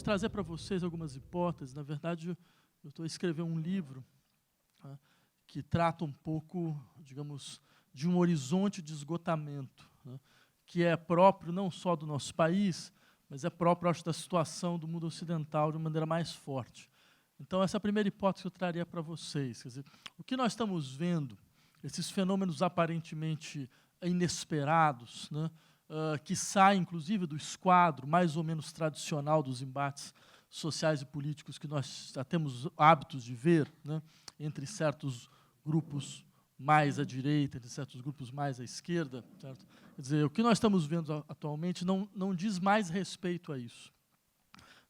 trazer para vocês algumas hipóteses. Na verdade, eu estou a escrever um livro, tá, que trata um pouco, digamos, de um horizonte de esgotamento, né, que é próprio não só do nosso país, mas é próprio, acho, da situação do mundo ocidental de uma maneira mais forte. Então, essa é a primeira hipótese que eu traria para vocês. Quer dizer, o que nós estamos vendo, esses fenômenos aparentemente inesperados, né, que saem, inclusive, do esquadro mais ou menos tradicional dos embates sociais e políticos que nós já temos hábitos de ver, né, entre certos grupos mais à direita, entre certos grupos mais à esquerda. Certo? Quer dizer, o que nós estamos vendo atualmente não diz mais respeito a isso.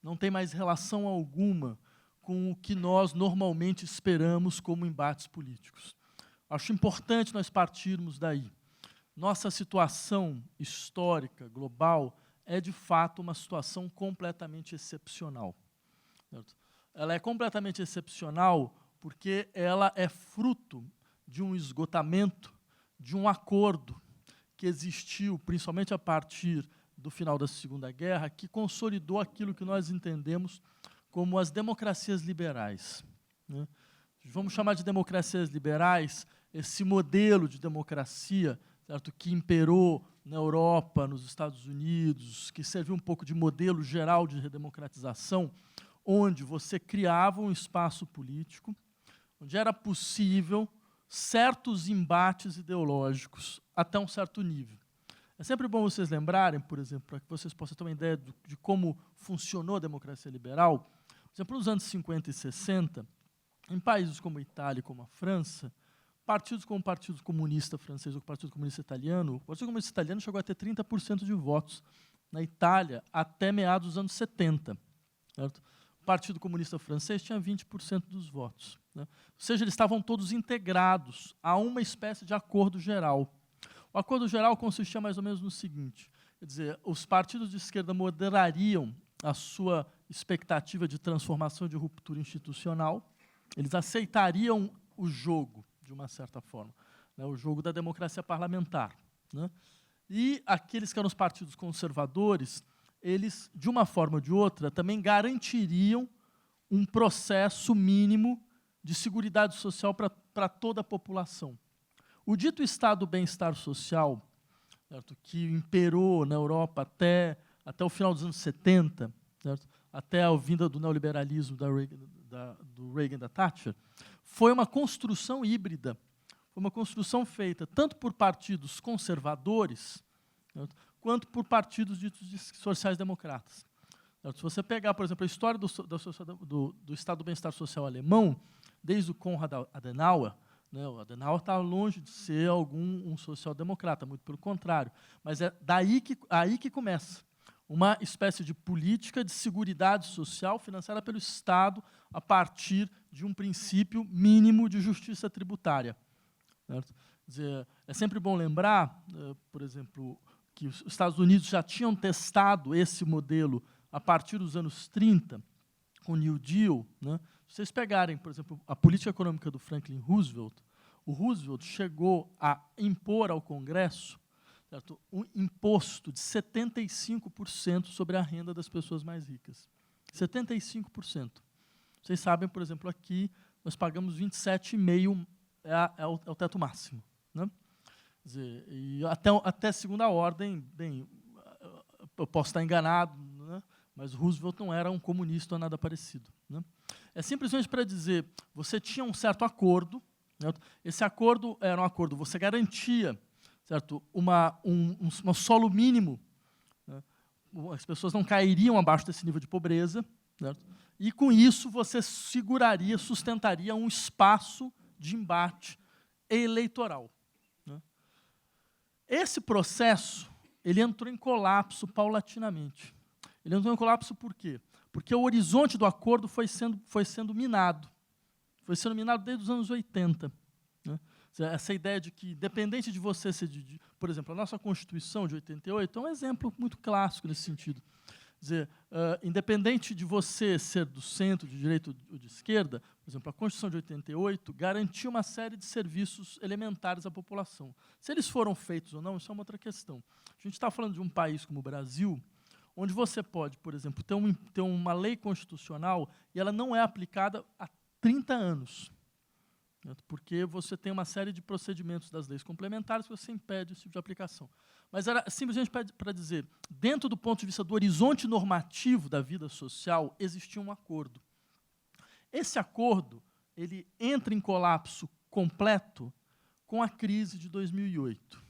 Não tem mais relação alguma com o que nós normalmente esperamos como embates políticos. Acho importante nós partirmos daí. Nossa situação histórica, global, é, de fato, uma situação completamente excepcional. Certo? Ela é completamente excepcional porque ela é fruto de um esgotamento, de um acordo que existiu, principalmente a partir do final da Segunda Guerra, que consolidou aquilo que nós entendemos como as democracias liberais, né? Vamos chamar de democracias liberais esse modelo de democracia, certo, que imperou na Europa, nos Estados Unidos, que serviu um pouco de modelo geral de redemocratização, onde você criava um espaço político, onde era possível certos embates ideológicos até um certo nível. É sempre bom vocês lembrarem, por exemplo, para que vocês possam ter uma ideia de como funcionou a democracia liberal. Por exemplo, nos anos 50 e 60, em países como a Itália e como a França, partidos como o Partido Comunista Francês ou o Partido Comunista Italiano, o Partido Comunista Italiano chegou a ter 30% de votos na Itália até meados dos anos 70. Certo? O Partido Comunista Francês tinha 20% dos votos, né? Ou seja, eles estavam todos integrados a uma espécie de acordo geral. O acordo geral consistia mais ou menos no seguinte, quer dizer, os partidos de esquerda moderariam a sua expectativa de transformação, de ruptura institucional, eles aceitariam o jogo, de uma certa forma, né, o jogo da democracia parlamentar, né? E aqueles que eram os partidos conservadores, eles, de uma forma ou de outra, também garantiriam um processo mínimo de seguridade social para toda a população. O dito estado do bem-estar social, certo, que imperou na Europa até o final dos anos 70, certo, até a vinda do neoliberalismo do Reagan e da Thatcher, foi uma construção híbrida, foi uma construção feita tanto por partidos conservadores, certo, quanto por partidos ditos de sociais-democratas. Se você pegar, por exemplo, a história do estado do bem-estar social alemão, desde o Konrad Adenauer, né, o Adenauer está longe de ser um social-democrata, muito pelo contrário, mas é aí que começa uma espécie de política de seguridade social financiada pelo Estado a partir de um princípio mínimo de justiça tributária. Certo? Quer dizer, é sempre bom lembrar, por exemplo, que os Estados Unidos já tinham testado esse modelo a partir dos anos 30, com o New Deal, né? Se vocês pegarem, por exemplo, a política econômica do Franklin Roosevelt, o Roosevelt chegou a impor ao Congresso, certo, um imposto de 75% sobre a renda das pessoas mais ricas. 75%. Vocês sabem, por exemplo, aqui nós pagamos 27,5%, é o teto máximo, né? Quer dizer, e até segunda ordem, bem, eu posso estar enganado, né? Mas Roosevelt não era um comunista ou nada parecido, né? É simplesmente para dizer, você tinha um certo acordo, certo? Esse acordo era um acordo, você garantia, certo, um solo mínimo, né? As pessoas não cairiam abaixo desse nível de pobreza, certo? E com isso você seguraria, sustentaria um espaço de embate eleitoral, né? Esse processo ele entrou em colapso paulatinamente. Ele entrou em colapso por quê? Porque o horizonte do acordo foi sendo minado. Foi sendo minado desde os anos 80. Né? Essa ideia de que, independente de você ser por exemplo, a nossa Constituição de 88 é um exemplo muito clássico nesse sentido. Quer dizer, independente de você ser do centro, de direita ou de esquerda, por exemplo, a Constituição de 88 garantia uma série de serviços elementares à população. Se eles foram feitos ou não, isso é uma outra questão. A gente está falando de um país como o Brasil, onde você pode, por exemplo, ter uma lei constitucional e ela não é aplicada há 30 anos. Porque você tem uma série de procedimentos das leis complementares que você impede esse tipo de aplicação. Mas era simplesmente para dizer, dentro do ponto de vista do horizonte normativo da vida social, existia um acordo. Esse acordo ele entra em colapso completo com a crise de 2008,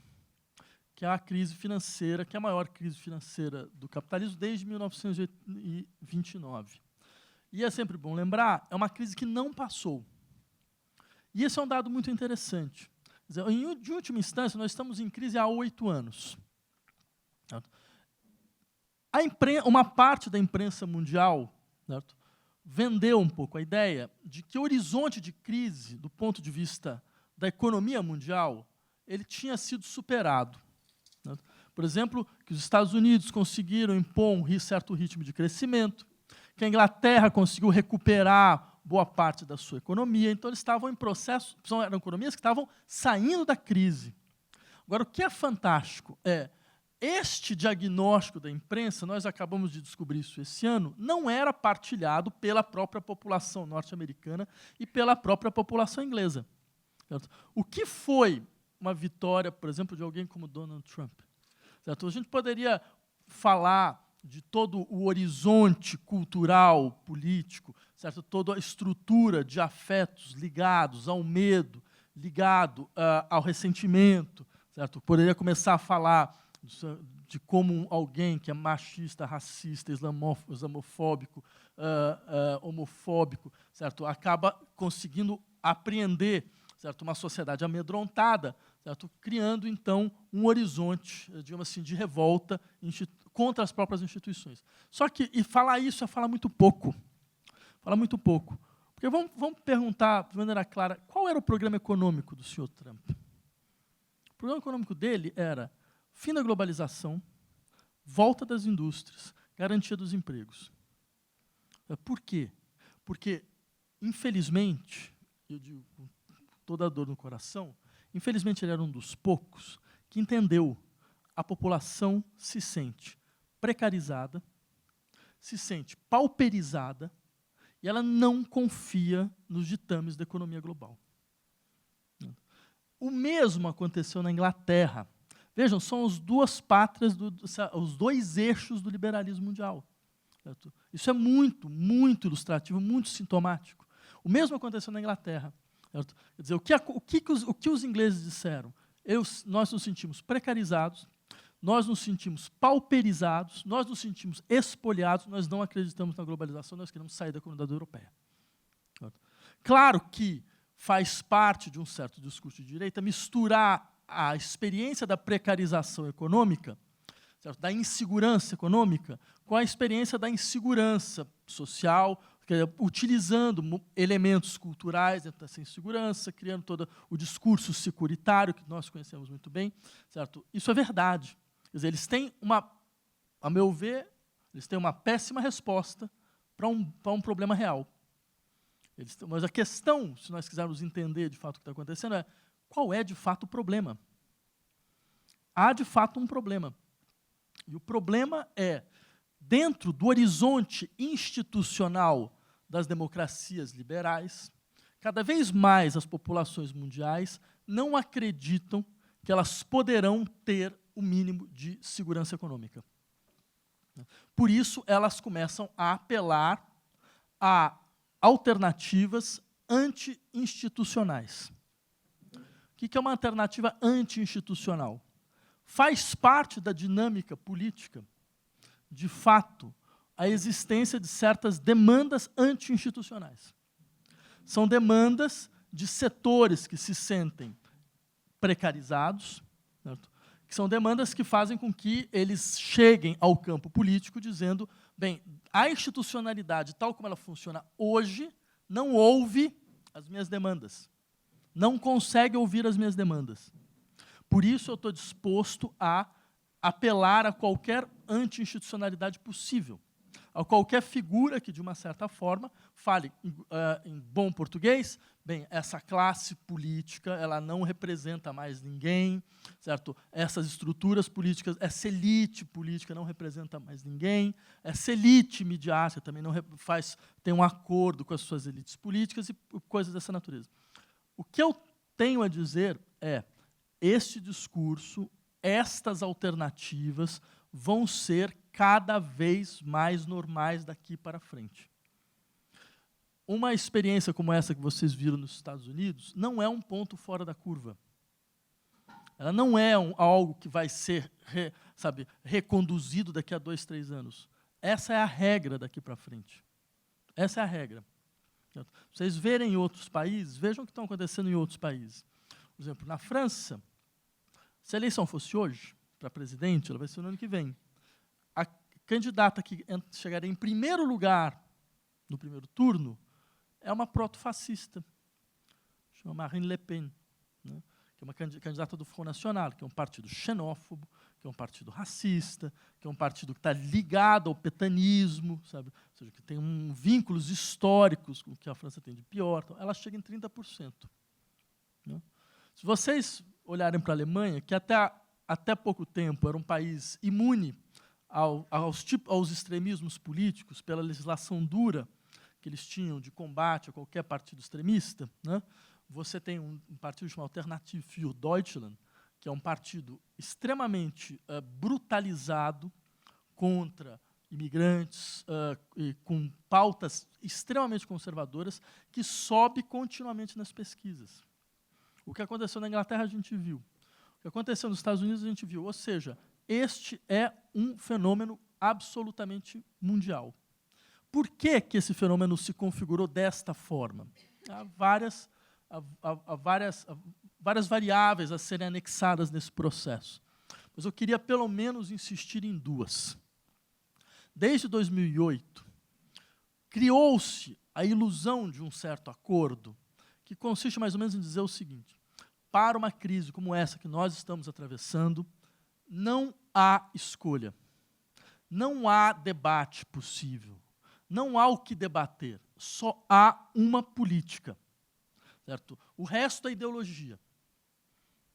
que é a crise financeira, que é a maior crise financeira do capitalismo desde 1929. E é sempre bom lembrar, é uma crise que não passou. E esse é um dado muito interessante. Quer dizer, de última instância, nós estamos em crise há 8 anos. Uma parte da imprensa mundial, certo, vendeu um pouco a ideia de que o horizonte de crise, do ponto de vista da economia mundial, ele tinha sido superado. Certo? Por exemplo, que os Estados Unidos conseguiram impor um certo ritmo de crescimento, que a Inglaterra conseguiu recuperar boa parte da sua economia, então eles estavam em processo, eram economias que estavam saindo da crise. Agora, o que é fantástico é, este diagnóstico da imprensa, nós acabamos de descobrir isso esse ano, não era partilhado pela própria população norte-americana e pela própria população inglesa. Certo? O que foi uma vitória, por exemplo, de alguém como Donald Trump? Certo? A gente poderia falar de todo o horizonte cultural, político, certo? Toda a estrutura de afetos ligados ao medo, ligado ao ressentimento. Certo? Poderia começar a falar de como alguém que é machista, racista, islamofóbico, homofóbico, certo? Acaba conseguindo apreender, certo? Uma sociedade amedrontada, certo? Criando, então, um horizonte, digamos assim, de revolta contra as próprias instituições. Só que, e falar isso é falar muito pouco. Falar muito pouco. Porque vamos perguntar, de maneira clara, qual era o programa econômico do senhor Trump? O programa econômico dele era fim da globalização, volta das indústrias, garantia dos empregos. Por quê? Porque, infelizmente, eu digo com toda a dor no coração, infelizmente ele era um dos poucos que entendeu a população se sente precarizada, se sente pauperizada, e ela não confia nos ditames da economia global. O mesmo aconteceu na Inglaterra. Vejam, são as duas pátrias, os dois eixos do liberalismo mundial. Certo? Isso é muito, muito ilustrativo, muito sintomático. O mesmo aconteceu na Inglaterra. Certo? Quer dizer, o que os ingleses disseram? Nós nos sentimos precarizados, nós nos sentimos pauperizados, nós nos sentimos espoliados, nós não acreditamos na globalização, nós queremos sair da comunidade europeia. Certo? Claro que faz parte de um certo discurso de direita misturar a experiência da precarização econômica, certo? Da insegurança econômica, com a experiência da insegurança social, utilizando elementos culturais dentro dessa insegurança, criando todo o discurso securitário, que nós conhecemos muito bem. Certo? Isso é verdade. Quer dizer, eles têm a meu ver, eles têm uma péssima resposta para um problema real. Mas a questão, se nós quisermos entender de fato o que está acontecendo, é qual é de fato o problema. Há de fato um problema. E o problema é, dentro do horizonte institucional das democracias liberais, cada vez mais as populações mundiais não acreditam que elas poderão ter o mínimo de segurança econômica. Por isso, elas começam a apelar a alternativas anti-institucionais. O que é uma alternativa anti-institucional? Faz parte da dinâmica política, de fato, a existência de certas demandas anti-institucionais. São demandas de setores que se sentem precarizados, certo? Que são demandas que fazem com que eles cheguem ao campo político dizendo, bem, a institucionalidade, tal como ela funciona hoje, não ouve as minhas demandas. Não consegue ouvir as minhas demandas. Por isso eu estou disposto a apelar a qualquer anti-institucionalidade possível. a qualquer figura que, de uma certa forma, fale em bom português, bem, essa classe política ela não representa mais ninguém, certo? Essas estruturas políticas, essa elite política não representa mais ninguém, essa elite midiática também não tem um acordo com as suas elites políticas e coisas dessa natureza. O que eu tenho a dizer é, este discurso, estas alternativas vão ser cada vez mais normais daqui para frente. Uma experiência como essa que vocês viram nos Estados Unidos não é um ponto fora da curva. Ela não é algo que vai ser reconduzido daqui a 2, 3 anos. Essa é a regra daqui para frente. Essa é a regra. Vocês verem em outros países, vejam o que está acontecendo em outros países. Por exemplo, na França, se a eleição fosse hoje, para presidente, ela vai ser no ano que vem. A candidata que chegaria em primeiro lugar no primeiro turno é uma proto-fascista, chama Marine Le Pen, né? Que é uma candidata do Front National, que é um partido xenófobo, que é um partido racista, que é um partido que está ligado ao petanismo, sabe? Ou seja, que tem vínculos históricos com o que a França tem de pior. Então, ela chega em 30%. Né? Se vocês olharem para a Alemanha, que até pouco tempo era um país imune aos extremismos políticos, pela legislação dura que eles tinham de combate a qualquer partido extremista, né? Você tem um partido chamado Alternative für Deutschland, que é um partido extremamente brutalizado contra imigrantes, e com pautas extremamente conservadoras, que sobe continuamente nas pesquisas. O que aconteceu na Inglaterra, a gente viu. O que aconteceu nos Estados Unidos, a gente viu. Ou seja, este é um fenômeno absolutamente mundial. Por que esse fenômeno se configurou desta forma? Há várias variáveis a serem anexadas nesse processo. Mas eu queria, pelo menos, insistir em duas. Desde 2008, criou-se a ilusão de um certo acordo, que consiste mais ou menos em dizer o seguinte: para uma crise como essa que nós estamos atravessando, não há escolha, não há debate possível, não há o que debater, só há uma política. Certo? O resto é ideologia.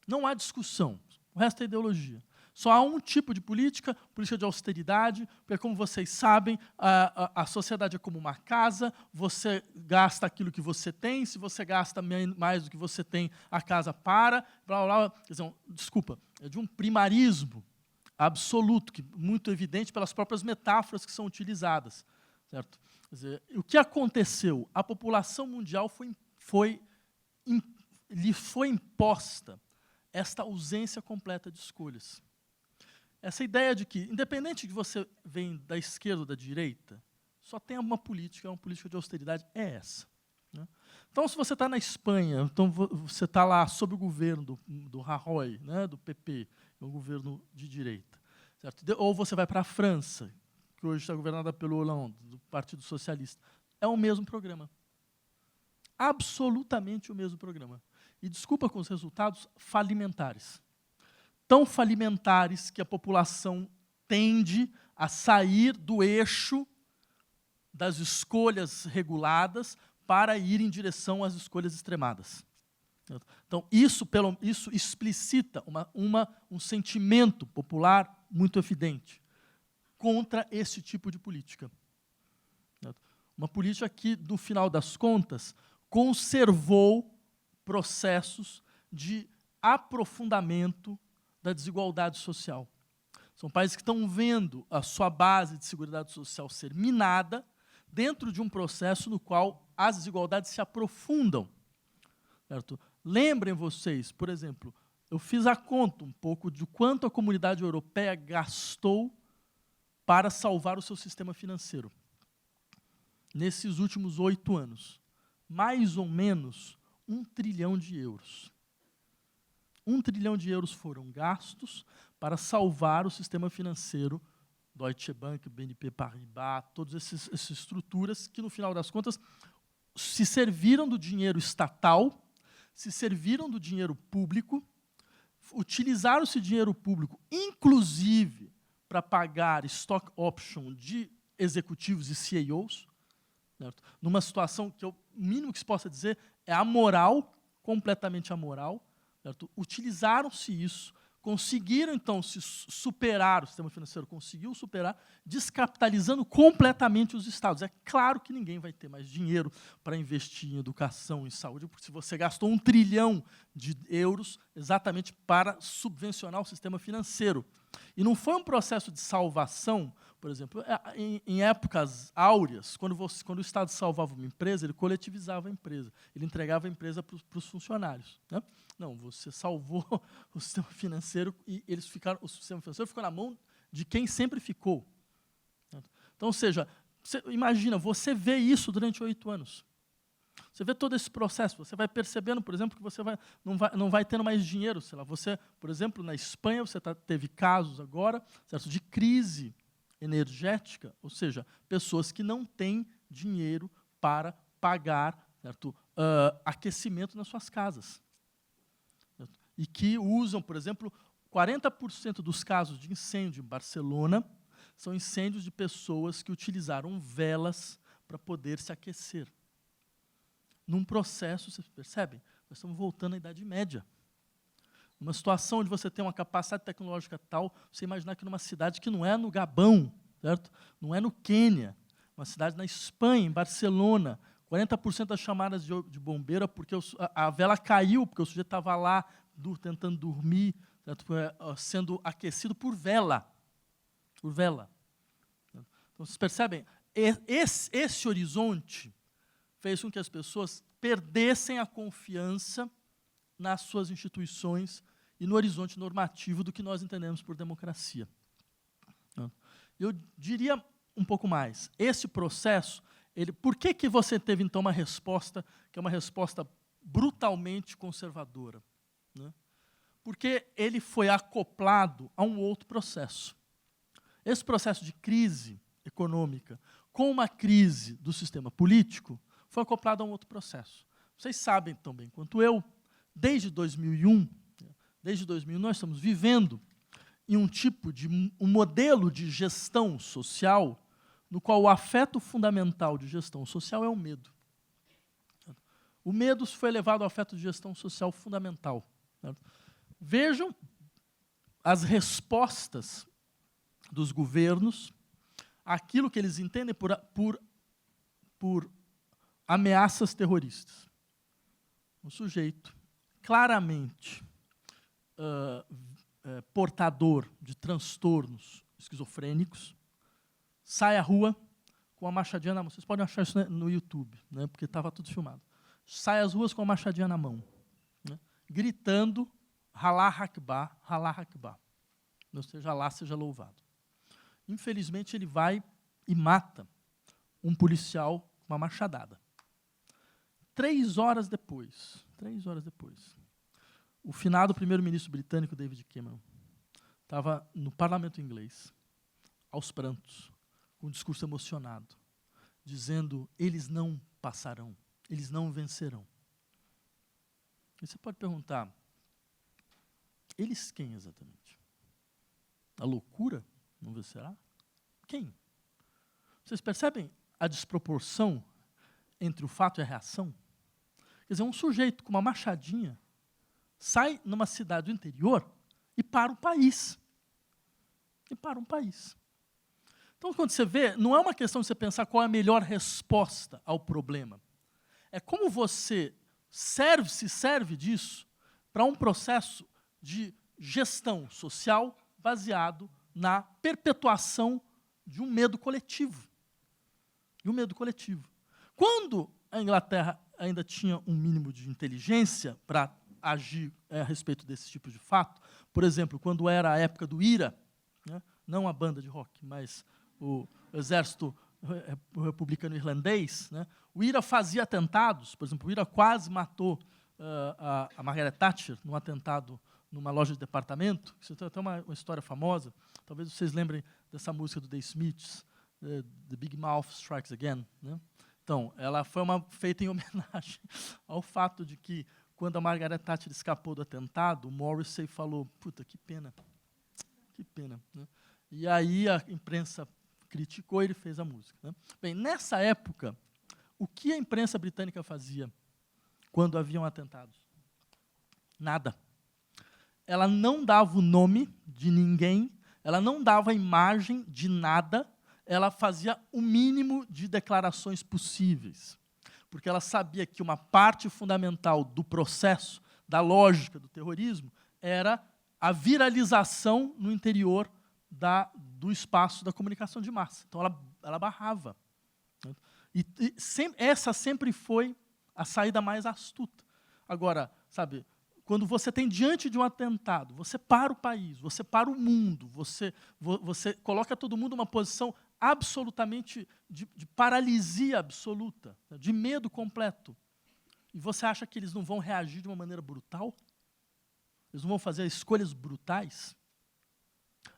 Não há discussão, o resto é ideologia. Só há um tipo de política, política de austeridade, porque, como vocês sabem, a sociedade é como uma casa, você gasta aquilo que você tem, se você gasta mais do que você tem, a casa para, blá, blá, blá. Quer dizer, desculpa, é de um primarismo absoluto, muito evidente pelas próprias metáforas que são utilizadas. Certo? Quer dizer, o que aconteceu? A população mundial lhe foi imposta esta ausência completa de escolhas. Essa ideia de que, independente de você vem da esquerda ou da direita, só tem uma política de austeridade, é essa. Né? Então, se você está na Espanha, então você está lá sob o governo do Rajoy, né, do PP, que é um governo de direita. Certo? Ou você vai para a França, que hoje está governada pelo Hollande, do Partido Socialista. É o mesmo programa. Absolutamente o mesmo programa. E desculpa com os resultados falimentares. Tão falimentares que a população tende a sair do eixo das escolhas reguladas para ir em direção às escolhas extremadas. Então, isso explicita um sentimento popular muito evidente contra esse tipo de política. Uma política que, no final das contas, conservou processos de aprofundamento da desigualdade social. São países que estão vendo a sua base de seguridade social ser minada dentro de um processo no qual as desigualdades se aprofundam. Certo? Lembrem vocês, por exemplo, eu fiz a conta um pouco de quanto a comunidade europeia gastou para salvar o seu sistema financeiro nesses últimos 8 anos. Mais ou menos 1 trilhão de euros. 1 trilhão de euros foram gastos para salvar o sistema financeiro, Deutsche Bank, BNP Paribas, todas essas estruturas que, no final das contas, se serviram do dinheiro estatal, se serviram do dinheiro público, utilizaram esse dinheiro público, inclusive, para pagar stock option de executivos e CEOs, certo? Numa situação que o mínimo que se possa dizer é amoral, completamente amoral, certo? Utilizaram-se isso, conseguiram, então, se superar, o sistema financeiro conseguiu superar, descapitalizando completamente os estados. É claro que ninguém vai ter mais dinheiro para investir em educação, em saúde, porque se você gastou 1 trilhão de euros exatamente para subvencionar o sistema financeiro. E não foi um processo de salvação, por exemplo, em épocas áureas, quando o Estado salvava uma empresa, ele coletivizava a empresa, ele entregava a empresa para os funcionários, né? Não, você salvou o sistema financeiro e o sistema financeiro ficou na mão de quem sempre ficou. Então, ou seja, imagina, você vê isso durante 8 anos. Você vê todo esse processo, você vai percebendo, por exemplo, que você não vai tendo mais dinheiro. Sei lá, você, por exemplo, na Espanha, você teve casos agora, certo, de crise energética, ou seja, pessoas que não têm dinheiro para pagar, certo, aquecimento nas suas casas. Certo? E que usam, por exemplo, 40% dos casos de incêndio em Barcelona são incêndios de pessoas que utilizaram velas para poder se aquecer. Num processo, vocês percebem? Nós estamos voltando à Idade Média. Numa situação onde você tem uma capacidade tecnológica tal, você imaginar que numa cidade que não é no Gabão, certo? Não é no Quênia, uma cidade na Espanha, em Barcelona, 40% das chamadas de bombeiro é porque a vela caiu, porque o sujeito estava lá tentando dormir, certo? Sendo aquecido por vela. Por vela. Então, vocês percebem? Esse horizonte fez com que as pessoas perdessem a confiança nas suas instituições e no horizonte normativo do que nós entendemos por democracia. Eu diria um pouco mais. Esse processo, por que você teve, então, uma resposta que é uma resposta brutalmente conservadora? Né? Porque ele foi acoplado a um outro processo. Esse processo de crise econômica com uma crise do sistema político foi acoplado a um outro processo. Vocês sabem tão bem quanto eu, desde 2001, nós estamos vivendo em um modelo de gestão social no qual o afeto fundamental de gestão social é o medo. O medo foi elevado ao afeto de gestão social fundamental. Vejam as respostas dos governos àquilo que eles entendem por ameaças terroristas. Um sujeito claramente portador de transtornos esquizofrênicos sai à rua com uma machadinha na mão. Vocês podem achar isso no YouTube, né, porque estava tudo filmado. Sai às ruas com uma machadinha na mão, né, gritando, Alá Akbar, Alá Akbar. Ou seja, Alá seja louvado. Infelizmente, ele vai e mata um policial com uma machadada. 3 horas depois, o finado primeiro-ministro britânico, David Cameron, estava no parlamento inglês, aos prantos, com um discurso emocionado, dizendo, eles não passarão, eles não vencerão. E você pode perguntar, eles quem exatamente? A loucura não vencerá? Quem? Vocês percebem a desproporção entre o fato e a reação? Quer dizer, um sujeito com uma machadinha sai numa cidade do interior e para o país. Então, quando você vê, não é uma questão de você pensar qual é a melhor resposta ao problema. É como você se serve disso para um processo de gestão social baseado na perpetuação de um medo coletivo. Quando a Inglaterra ainda tinha um mínimo de inteligência para agir a respeito desse tipo de fato, por exemplo, quando era a época do IRA, né, não a banda de rock, mas o exército republicano irlandês, né, o IRA fazia atentados, por exemplo, o IRA quase matou a Margaret Thatcher num atentado numa loja de departamento. Isso tem até uma história famosa, talvez vocês lembrem dessa música do The Smiths, The Big Mouth Strikes Again, né? Então, ela foi feita em homenagem ao fato de que, quando a Margaret Thatcher escapou do atentado, o Morrissey falou, puta, que pena. Né? E aí a imprensa criticou, ele fez a música. Né? Bem, nessa época, o que a imprensa britânica fazia quando haviam atentados? Nada. Ela não dava o nome de ninguém, ela não dava a imagem de nada, ela fazia o mínimo de declarações possíveis. Porque ela sabia que uma parte fundamental do processo, da lógica do terrorismo, era a viralização no interior do espaço da comunicação de massa. Então, ela barrava. Essa sempre foi a saída mais astuta. Agora, sabe, quando você tem diante de um atentado, você para o país, você para o mundo, você coloca todo mundo numa posição absolutamente de paralisia absoluta, de medo completo. E você acha que eles não vão reagir de uma maneira brutal? Eles não vão fazer escolhas brutais?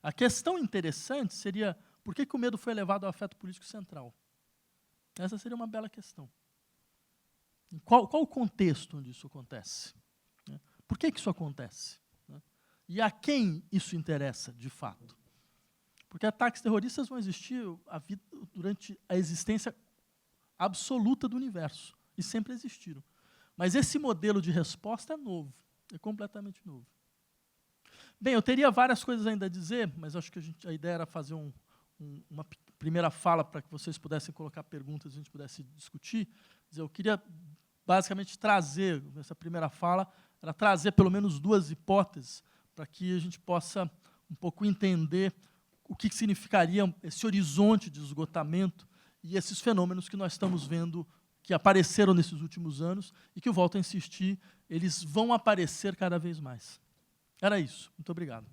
A questão interessante seria, por que o medo foi elevado ao afeto político central? Essa seria uma bela questão. Qual o contexto onde isso acontece? Por que isso acontece? E a quem isso interessa, de fato? Porque ataques terroristas vão existir durante a existência absoluta do universo, e sempre existiram. Mas esse modelo de resposta é novo, é completamente novo. Bem, eu teria várias coisas ainda a dizer, mas acho que a ideia era fazer uma primeira fala para que vocês pudessem colocar perguntas e a gente pudesse discutir. Eu queria basicamente trazer, nessa primeira fala, era trazer pelo menos duas hipóteses para que a gente possa um pouco entender o que significaria esse horizonte de esgotamento e esses fenômenos que nós estamos vendo que apareceram nesses últimos anos e que, eu volto a insistir, eles vão aparecer cada vez mais. Era isso. Muito obrigado.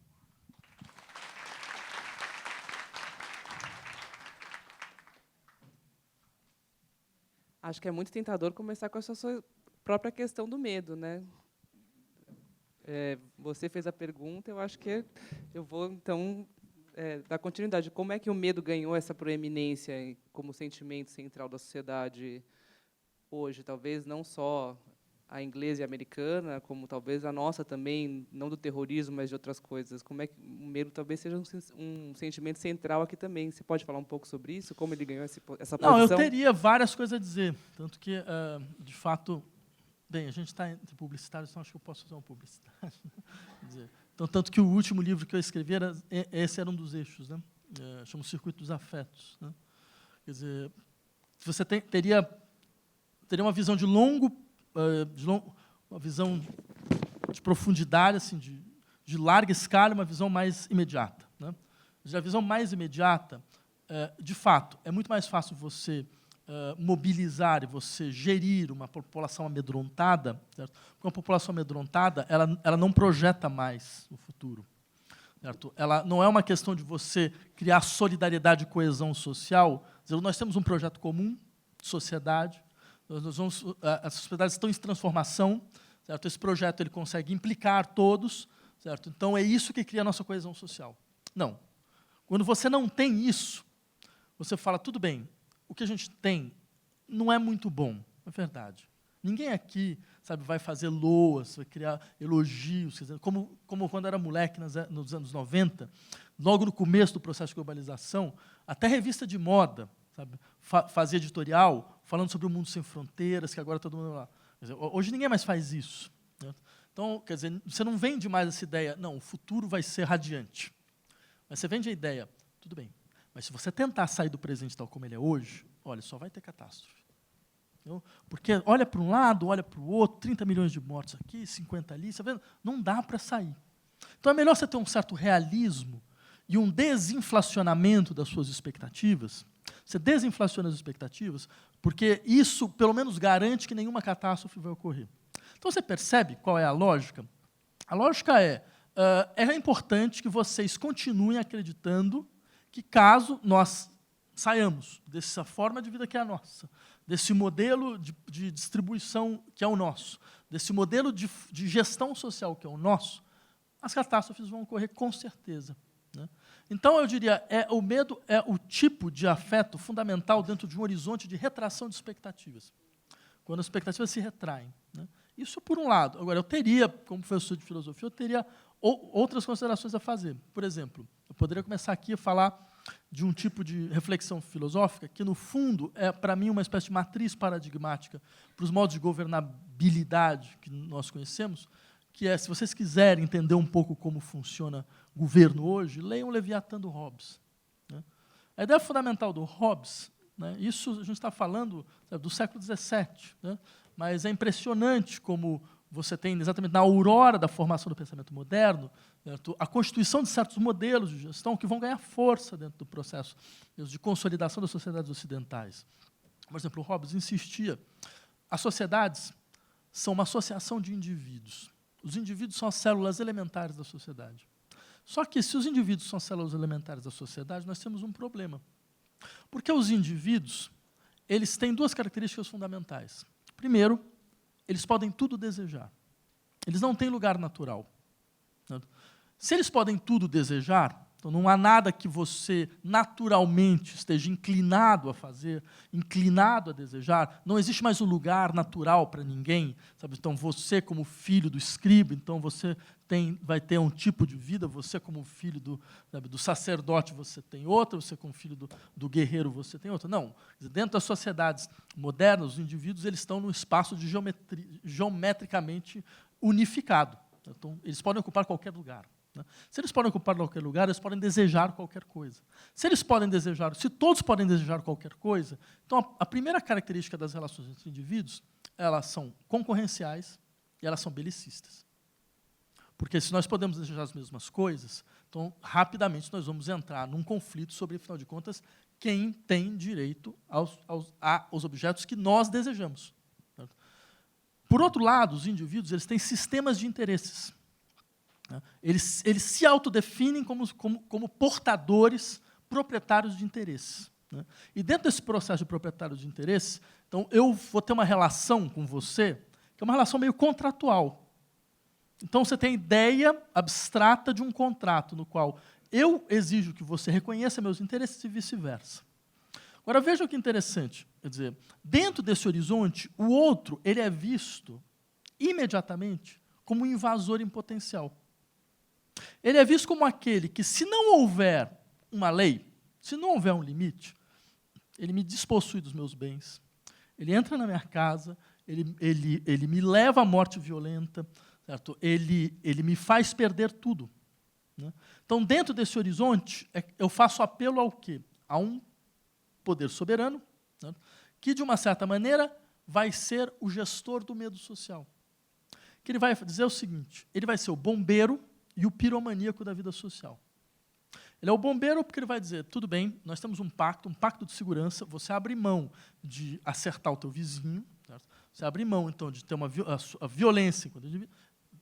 Acho que é muito tentador começar com essa sua própria questão do medo, né? Você fez a pergunta, eu acho que eu vou, então, dar continuidade. Como é que o medo ganhou essa proeminência como sentimento central da sociedade hoje? Talvez não só a inglesa e a americana, como talvez a nossa também, não do terrorismo, mas de outras coisas. Como é que o medo talvez seja um sentimento central aqui também? Você pode falar um pouco sobre isso? Como ele ganhou essa posição? Não, eu teria várias coisas a dizer. Tanto que, de fato, bem, a gente está entre publicitários, então acho que eu posso fazer uma publicidade. Então, tanto que o último livro que eu escrevi, esse era um dos eixos, né? Chama o Circuito dos Afetos. Né? Quer dizer, você teria uma visão uma visão de profundidade, assim, de larga escala, uma visão mais imediata. Né? A visão mais imediata, de fato, é muito mais fácil você mobilizar e você gerir uma população amedrontada, certo? Porque uma população amedrontada, ela não projeta mais o futuro. Certo? Ela não é uma questão de você criar solidariedade e coesão social. Nós temos um projeto comum de sociedade, as sociedades estão em transformação, certo? Esse projeto ele consegue implicar todos, certo? Então é isso que cria a nossa coesão social. Não. Quando você não tem isso, você fala, tudo bem, o que a gente tem não é muito bom, é verdade. Ninguém aqui, sabe, vai fazer loas, vai criar elogios, como quando era moleque nos anos 90, logo no começo do processo de globalização, até revista de moda, sabe, fazia editorial falando sobre o mundo sem fronteiras, que agora todo mundo lá. Quer dizer, hoje ninguém mais faz isso. Né? Então, quer dizer, você não vende mais essa ideia, não, o futuro vai ser radiante. Mas você vende a ideia, tudo bem, mas se você tentar sair do presente tal como ele é hoje, olha, só vai ter catástrofe. Entendeu? Porque olha para um lado, olha para o outro, 30 milhões de mortos aqui, 50 ali, você vê, não dá para sair. Então é melhor você ter um certo realismo e um desinflacionamento das suas expectativas. Você desinflaciona as expectativas, porque isso, pelo menos, garante que nenhuma catástrofe vai ocorrer. Então, você percebe qual é a lógica? A lógica é importante que vocês continuem acreditando que, caso nós saiamos dessa forma de vida que é a nossa, desse modelo de distribuição que é o nosso, desse modelo de gestão social que é o nosso, as catástrofes vão ocorrer com certeza. Né? Então, eu diria, o medo é o tipo de afeto fundamental dentro de um horizonte de retração de expectativas. Quando as expectativas se retraem. Né? Isso por um lado. Agora, eu teria, como professor de filosofia, eu teria outras considerações a fazer. Por exemplo, eu poderia começar aqui a falar de um tipo de reflexão filosófica que, no fundo, é, para mim, uma espécie de matriz paradigmática para os modos de governabilidade que nós conhecemos, que é, se vocês quiserem entender um pouco como funciona o governo hoje, leiam Leviatã do Hobbes. Né? A ideia fundamental do Hobbes, né, isso a gente está falando, sabe, do século XVII, né, mas é impressionante como você tem, exatamente na aurora da formação do pensamento moderno, certo, a constituição de certos modelos de gestão que vão ganhar força dentro do processo de consolidação das sociedades ocidentais. Por exemplo, o Hobbes insistia, as sociedades são uma associação de indivíduos. Os indivíduos são as células elementares da sociedade. Só que, se os indivíduos são as células elementares da sociedade, nós temos um problema. Porque os indivíduos, eles têm duas características fundamentais. Primeiro, eles podem tudo desejar. Eles não têm lugar natural. Se eles podem tudo desejar, então não há nada que você naturalmente esteja inclinado a fazer, inclinado a desejar, não existe mais um lugar natural para ninguém. Sabe? Então, você, como filho do escriba, então você vai ter um tipo de vida, você, como filho do sacerdote, você tem outra, você, como filho do guerreiro, você tem outra. Não. Dentro das sociedades modernas, os indivíduos eles estão num espaço de geometricamente unificado. Então, eles podem ocupar qualquer lugar. Né? Se eles podem ocupar qualquer lugar, eles podem desejar qualquer coisa. Se todos podem desejar qualquer coisa, então a primeira característica das relações entre indivíduos, elas são concorrenciais e elas são belicistas. Porque se nós podemos desejar as mesmas coisas, então rapidamente nós vamos entrar num conflito sobre, afinal de contas, quem tem direito aos objetos que nós desejamos. Certo? Por outro lado, os indivíduos eles têm sistemas de interesses. Eles se autodefinem como portadores, proprietários de interesses. Né? E dentro desse processo de proprietário de interesses, então, eu vou ter uma relação com você, que é uma relação meio contratual. Então, você tem a ideia abstrata de um contrato, no qual eu exijo que você reconheça meus interesses e vice-versa. Agora, veja o que é interessante. Quer dizer, dentro desse horizonte, o outro ele é visto imediatamente como um invasor em potencial. Ele é visto como aquele que, se não houver uma lei, se não houver um limite, ele me despossui dos meus bens, ele entra na minha casa, ele me leva à morte violenta, certo? Ele me faz perder tudo. Né? Então, dentro desse horizonte, eu faço apelo ao quê? A um poder soberano, né? Que, de uma certa maneira, vai ser o gestor do medo social. Que ele vai dizer o seguinte, ele vai ser o bombeiro e o piromaníaco da vida social. Ele é o bombeiro porque ele vai dizer, tudo bem, nós temos um pacto de segurança, você abre mão de acertar o teu vizinho, certo? Você abre mão, então, de ter a violência,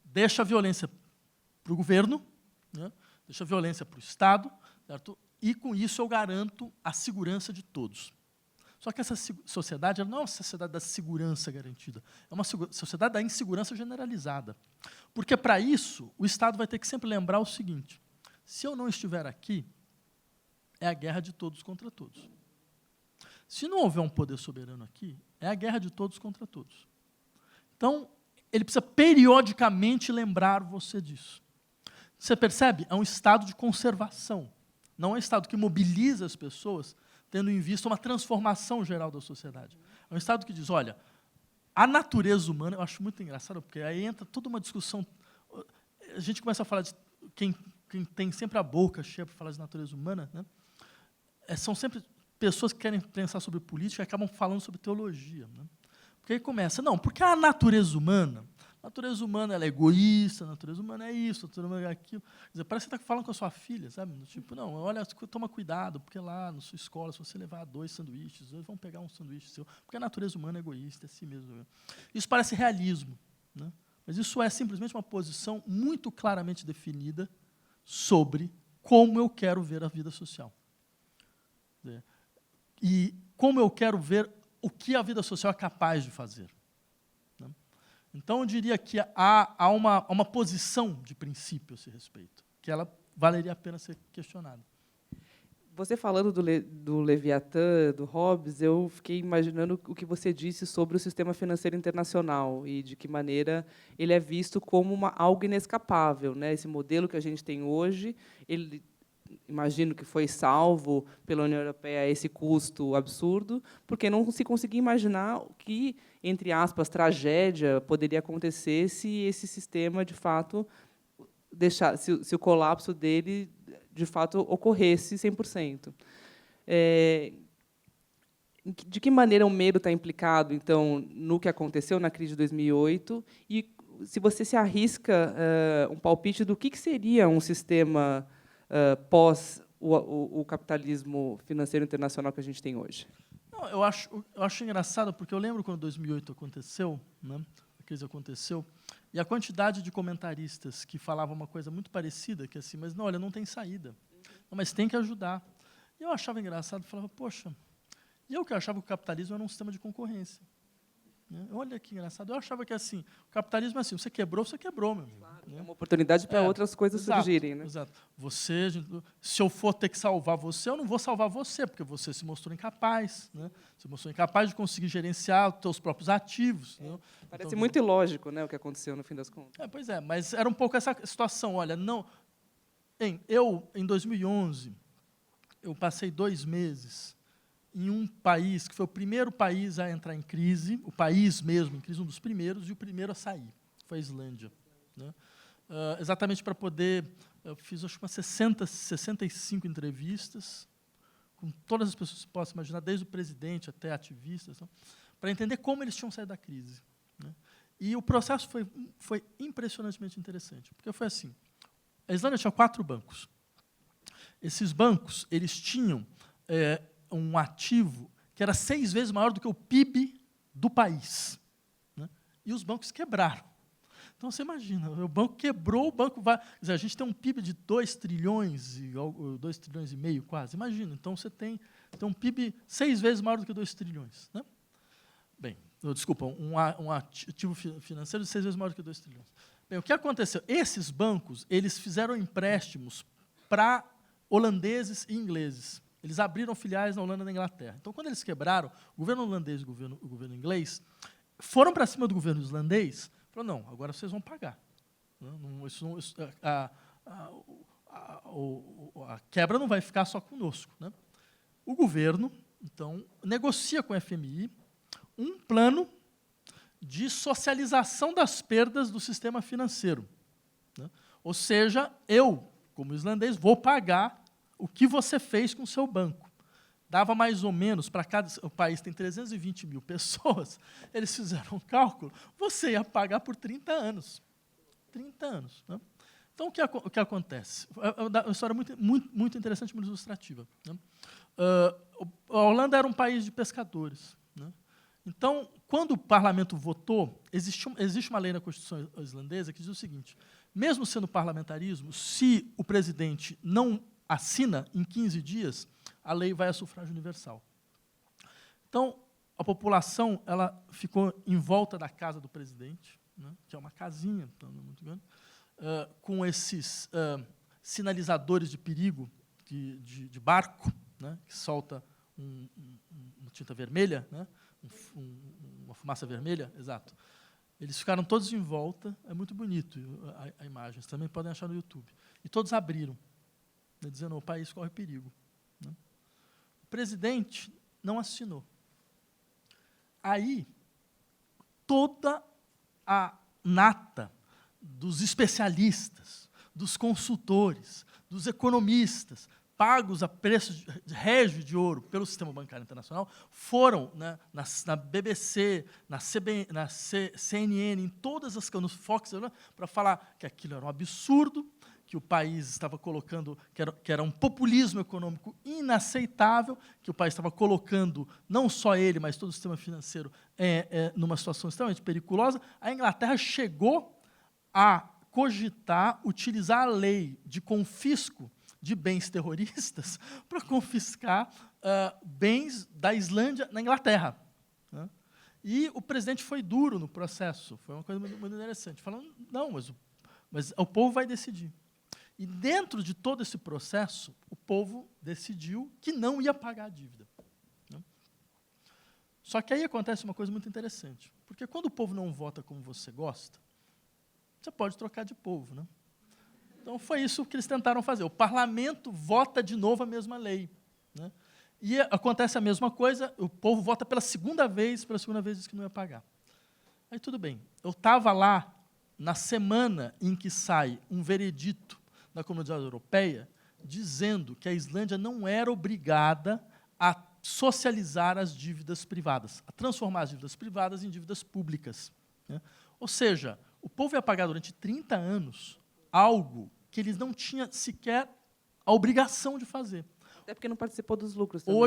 deixa a violência para o governo, né? Deixa a violência para o Estado, certo? E, com isso, eu garanto a segurança de todos. Só que essa sociedade não é uma sociedade da segurança garantida, é uma sociedade da insegurança generalizada. Porque, para isso, o Estado vai ter que sempre lembrar o seguinte, se eu não estiver aqui, é a guerra de todos contra todos. Se não houver um poder soberano aqui, é a guerra de todos contra todos. Então, ele precisa periodicamente lembrar você disso. Você percebe? É um estado de conservação, não é um estado que mobiliza as pessoas, tendo em vista uma transformação geral da sociedade. É um estado que diz, olha, a natureza humana, eu acho muito engraçado, porque aí entra toda uma discussão, a gente começa a falar de quem tem sempre a boca cheia para falar de natureza humana, né? São sempre pessoas que querem pensar sobre política e acabam falando sobre teologia. Né? Porque aí começa, não, porque a natureza humana ela é egoísta, a natureza humana é isso, a natureza humana é aquilo. Quer dizer, parece que você está falando com a sua filha, sabe? Tipo, não, olha, toma cuidado, porque lá na sua escola, se você levar 2 sanduíches, eles vão pegar um sanduíche seu, porque a natureza humana é egoísta, é assim mesmo. Isso parece realismo, né? Mas isso é simplesmente uma posição muito claramente definida sobre como eu quero ver a vida social. E como eu quero ver o que a vida social é capaz de fazer. Então, eu diria que há uma posição de princípio a esse respeito, que ela valeria a pena ser questionada. Você falando do Leviatã, do Hobbes, eu fiquei imaginando o que você disse sobre o sistema financeiro internacional e de que maneira ele é visto como algo inescapável. Né? Esse modelo que a gente tem hoje, ele imagino que foi salvo pela União Europeia a esse custo absurdo, porque não se conseguia imaginar que, entre aspas, tragédia poderia acontecer se esse sistema, de fato, se o colapso dele, de fato, ocorresse 100%. De que maneira o medo está implicado, então, no que aconteceu na crise de 2008? E se você se arrisca um palpite do que seria um sistema pós o capitalismo financeiro internacional que a gente tem hoje? Não, eu acho engraçado, porque eu lembro quando 2008 aconteceu, né, a crise aconteceu, e a quantidade de comentaristas que falavam uma coisa muito parecida, que assim, mas não, olha, não tem saída, não, mas tem que ajudar. E eu achava engraçado, falava, poxa, e eu que achava que o capitalismo era um sistema de concorrência. Olha que engraçado. Eu achava que assim, o capitalismo é assim, você quebrou, meu amigo. Claro, é uma oportunidade para outras coisas exato, surgirem. Né? Exato. Se eu for ter que salvar você, eu não vou salvar você, porque você se mostrou incapaz. Né? Se mostrou incapaz de conseguir gerenciar os seus próprios ativos. Né? Parece então, muito ilógico, né, o que aconteceu no fim das contas. Pois é, mas era um pouco essa situação. Olha, não, em 2011, eu passei 2 meses em um país que foi o primeiro país a entrar em crise, o país mesmo em crise, um dos primeiros, e o primeiro a sair, foi a Islândia. Né? Exatamente para poder... Eu fiz, acho que umas 65 entrevistas, com todas as pessoas que você possa imaginar, desde o presidente até ativistas, para entender como eles tinham saído da crise. Né? E o processo foi impressionantemente interessante, porque foi assim, a Islândia tinha 4 bancos. Esses bancos, eles tinham um ativo que era 6 vezes maior do que o PIB do país. Né? E os bancos quebraram. Então, você imagina, o banco quebrou, o banco vai... Quer dizer, a gente tem um PIB de 2 trilhões, 2 trilhões e meio quase, imagina. Então, você tem um PIB 6 vezes maior do que 2 trilhões. Né? Bem, desculpa, um ativo financeiro de 6 vezes maior do que 2 trilhões. Bem, o que aconteceu? Esses bancos, eles fizeram empréstimos para holandeses e ingleses. Eles abriram filiais na Holanda e na Inglaterra. Então, quando eles quebraram, o governo holandês e o governo inglês foram para cima do governo islandês e falaram, não, agora vocês vão pagar. A quebra não vai ficar só conosco. Né? O governo, então, negocia com o FMI um plano de socialização das perdas do sistema financeiro. Né? Ou seja, eu, como islandês, vou pagar o que você fez com o seu banco. Dava mais ou menos, para cada... O país tem 320 mil pessoas, eles fizeram um cálculo, você ia pagar por 30 anos. 30 anos. Né? Então, o que acontece? É uma história muito interessante, muito ilustrativa. Né? A Holanda era um país de pescadores. Né? Então, quando o parlamento votou, existe uma lei na Constituição islandesa que diz o seguinte, mesmo sendo parlamentarismo, se o presidente não assina em 15 dias, a lei vai a sufrágio universal. Então, a população ela ficou em volta da casa do presidente, né, que é uma casinha muito grande, com esses sinalizadores de perigo de barco, né, que solta uma tinta vermelha, né, uma fumaça vermelha, exato. Eles ficaram todos em volta, é muito bonito a imagem, vocês também podem achar no YouTube. E todos abriram, né, dizendo, o país corre perigo. Né? O presidente não assinou. Aí, toda a nata dos especialistas, dos consultores, dos economistas, pagos a preço régio de ouro pelo sistema bancário internacional, foram, né, na BBC, na CNN, em todas as no Fox, para falar que aquilo era um absurdo, que o país estava colocando, que era um populismo econômico inaceitável, que o país estava colocando, não só ele, mas todo o sistema financeiro, numa situação extremamente periculosa. A Inglaterra chegou a cogitar utilizar a lei de confisco de bens terroristas para confiscar bens da Islândia na Inglaterra. Né? E o presidente foi duro no processo, foi uma coisa muito interessante, falando, não, mas o povo vai decidir. E dentro de todo esse processo, o povo decidiu que não ia pagar a dívida. Né? Só que aí acontece uma coisa muito interessante, porque quando o povo não vota como você gosta, você pode trocar de povo. Né? Então, foi isso que eles tentaram fazer. O parlamento vota de novo a mesma lei, né? E acontece a mesma coisa, o povo vota pela segunda vez diz que não ia pagar. Aí, tudo bem. Eu estava lá na semana em que sai um veredito da Comunidade Europeia dizendo que a Islândia não era obrigada a socializar as dívidas privadas, a transformar as dívidas privadas em dívidas públicas, né? Ou seja, o povo ia pagar durante 30 anos algo que eles não tinham sequer a obrigação de fazer. Até porque não participou dos lucros também.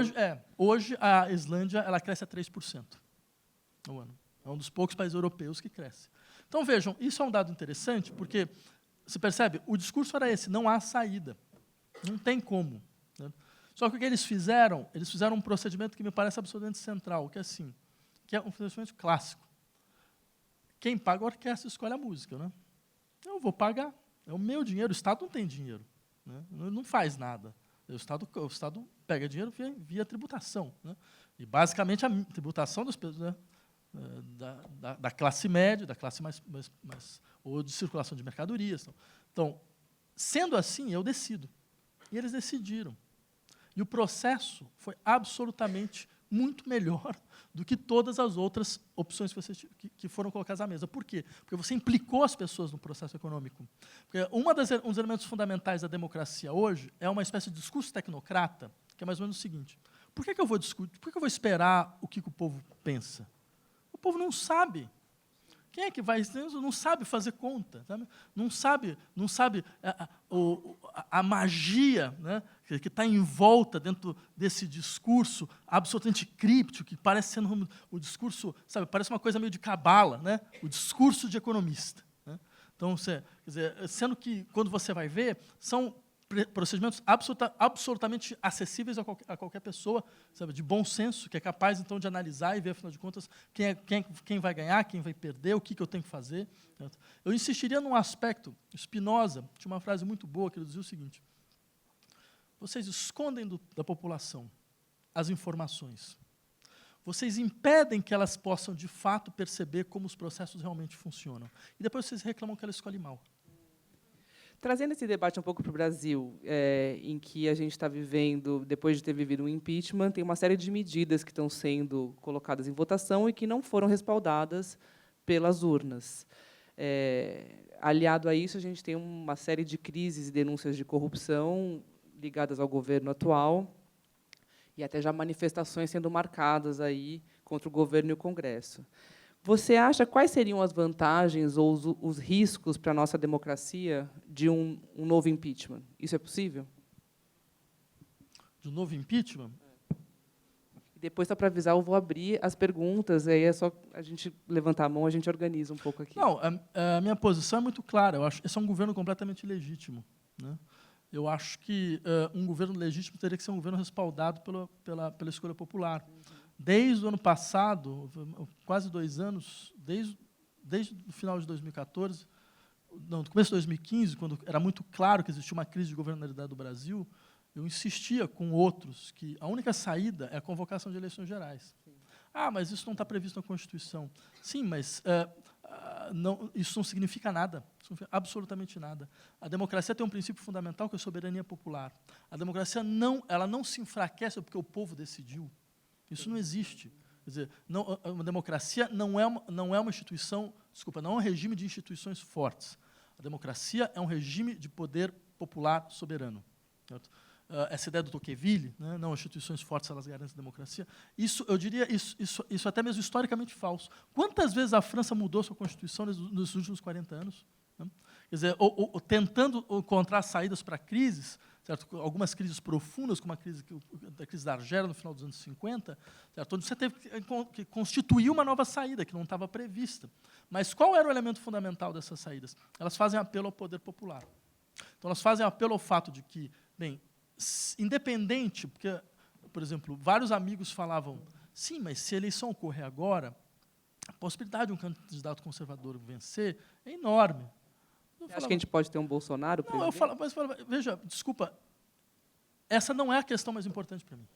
Hoje a Islândia ela cresce a 3% no ano. É um dos poucos países europeus que cresce. Então, vejam, isso é um dado interessante, porque, você percebe, o discurso era esse, não há saída. Não tem como, né? Só que o que eles fizeram um procedimento que me parece absolutamente central, que é assim, que é um procedimento clássico. Quem paga a orquestra escolhe a música, né? Eu vou pagar, é o meu dinheiro, o Estado não tem dinheiro, né? Não faz nada. O Estado pega dinheiro via tributação, né? E, basicamente, a tributação das pessoas, né? Da classe média, da classe mais ou de circulação de mercadorias. Então, sendo assim, eu decido. E eles decidiram. E o processo foi absolutamente muito melhor do que todas as outras opções que foram colocadas à mesa. Por quê? Porque você implicou as pessoas no processo econômico. Porque um dos elementos fundamentais da democracia hoje é uma espécie de discurso tecnocrata, que é mais ou menos o seguinte: por que eu vou discutir? Por que eu vou esperar o que o povo pensa? O povo não sabe. Quem é que vai? Não sabe fazer conta, sabe? Não sabe a magia, né, que está em volta dentro desse discurso absolutamente críptico, que parece sendo o discurso, sabe, parece uma coisa meio de cabala, né? O discurso de economista, né? Então, quer dizer, sendo que, quando você vai ver, são procedimentos absolutamente acessíveis a qualquer pessoa, sabe, de bom senso, que é capaz, então, de analisar e ver, afinal de contas, quem vai ganhar, quem vai perder, o que eu tenho que fazer. Certo? Eu insistiria num aspecto. Spinoza tinha uma frase muito boa que ele dizia o seguinte: vocês escondem da população as informações. Vocês impedem que elas possam, de fato, perceber como os processos realmente funcionam. E depois vocês reclamam que ela escolhe mal. Trazendo esse debate um pouco para o Brasil, em que a gente está vivendo, depois de ter vivido um impeachment, tem uma série de medidas que estão sendo colocadas em votação e que não foram respaldadas pelas urnas. Aliado a isso, a gente tem uma série de crises e denúncias de corrupção ligadas ao governo atual e até já manifestações sendo marcadas aí contra o governo e o Congresso. Você acha quais seriam as vantagens ou os riscos para a nossa democracia de um novo impeachment? Isso é possível? De um novo impeachment? E depois, só para avisar, eu vou abrir as perguntas, aí é só a gente levantar a mão, a gente organiza um pouco aqui. Não, a minha posição é muito clara. Eu acho que esse é um governo completamente legítimo, né? Eu acho que um governo legítimo teria que ser um governo respaldado pela escolha popular. Desde o ano passado, quase 2 anos, desde o final de 2014, no começo de 2015, quando era muito claro que existia uma crise de governabilidade do Brasil, eu insistia com outros que a única saída é a convocação de eleições gerais. Sim. Ah, mas isso não está previsto na Constituição. Sim, mas isso não significa nada, isso não significa absolutamente nada. A democracia tem um princípio fundamental, que é a soberania popular. A democracia ela não se enfraquece porque o povo decidiu. Isso não existe. Quer dizer, uma democracia não é uma instituição, não é um regime de instituições fortes. A democracia é um regime de poder popular soberano. Certo? Essa ideia do Tocqueville, né, não, instituições fortes, elas garantem a democracia, isso, eu diria, isso até mesmo historicamente falso. Quantas vezes a França mudou sua Constituição nos últimos 40 anos? Né? Quer dizer, tentando encontrar saídas para crises, certo? Algumas crises profundas, como a crise da Argélia no final dos anos 50, certo? Onde você teve que constituir uma nova saída, que não estava prevista. Mas qual era o elemento fundamental dessas saídas? Elas fazem apelo ao poder popular. Então, elas fazem apelo ao fato de que, bem, independente, porque, por exemplo, vários amigos falavam, sim, mas se a eleição ocorrer agora, a possibilidade de um candidato conservador vencer é enorme. Você acha que a gente pode ter um Bolsonaro? Não, eu falo, veja, desculpa, essa não é a questão mais importante para mim.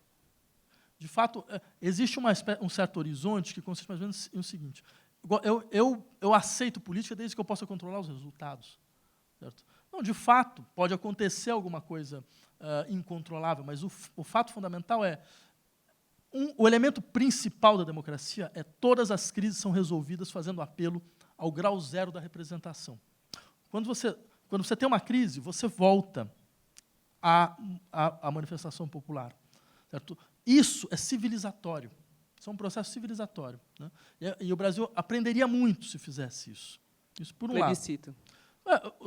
De fato, existe um certo horizonte que consiste mais ou menos no seguinte: eu aceito política desde que eu possa controlar os resultados. Certo? Então, de fato, pode acontecer alguma coisa incontrolável, mas o fato fundamental é o elemento principal da democracia é todas as crises são resolvidas fazendo apelo ao grau zero da representação. Quando você tem uma crise, você volta à manifestação popular. Certo? Isso é civilizatório. Isso é um processo civilizatório. Né? E o Brasil aprenderia muito se fizesse isso. Isso por um Plebiscito. lado.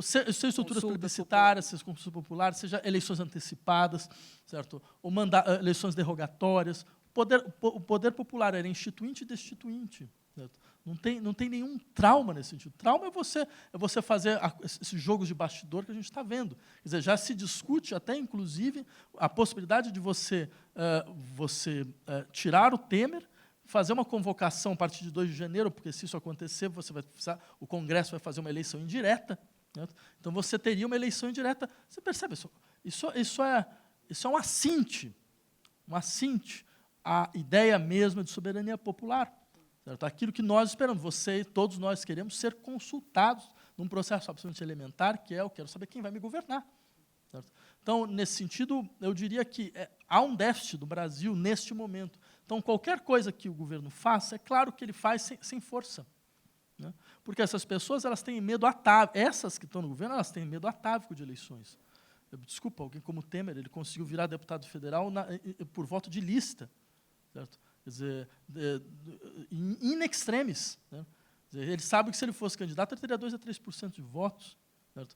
Seja estruturas plebiscitárias, seja consulta popular, seja eleições antecipadas, certo? Ou eleições derrogatórias. O poder popular era instituinte e destituinte. Certo? Não tem nenhum trauma nesse sentido. Trauma é você fazer esses jogos de bastidor que a gente está vendo. Quer dizer, já se discute até, inclusive, a possibilidade de você tirar o Temer, fazer uma convocação a partir de 2 de janeiro, porque se isso acontecer, o Congresso vai fazer uma eleição indireta. Certo? Então, você teria uma eleição indireta. Você percebe, isso é um assinte à ideia mesma de soberania popular. Certo? Aquilo que nós esperamos, todos nós queremos ser consultados num processo absolutamente elementar, que é eu quero saber quem vai me governar. Certo? Então, nesse sentido, eu diria que há um déficit do Brasil neste momento. Então, qualquer coisa que o governo faça, é claro que ele faz sem força. Né? Porque essas pessoas elas têm medo atávico, essas que estão no governo, elas têm medo atávico de eleições. Desculpa, alguém como Temer, ele conseguiu virar deputado federal por voto de lista. Certo? Quer dizer, in extremis. Né? Quer dizer, ele sabe que, se ele fosse candidato, ele teria 2 a 3% de votos. Certo?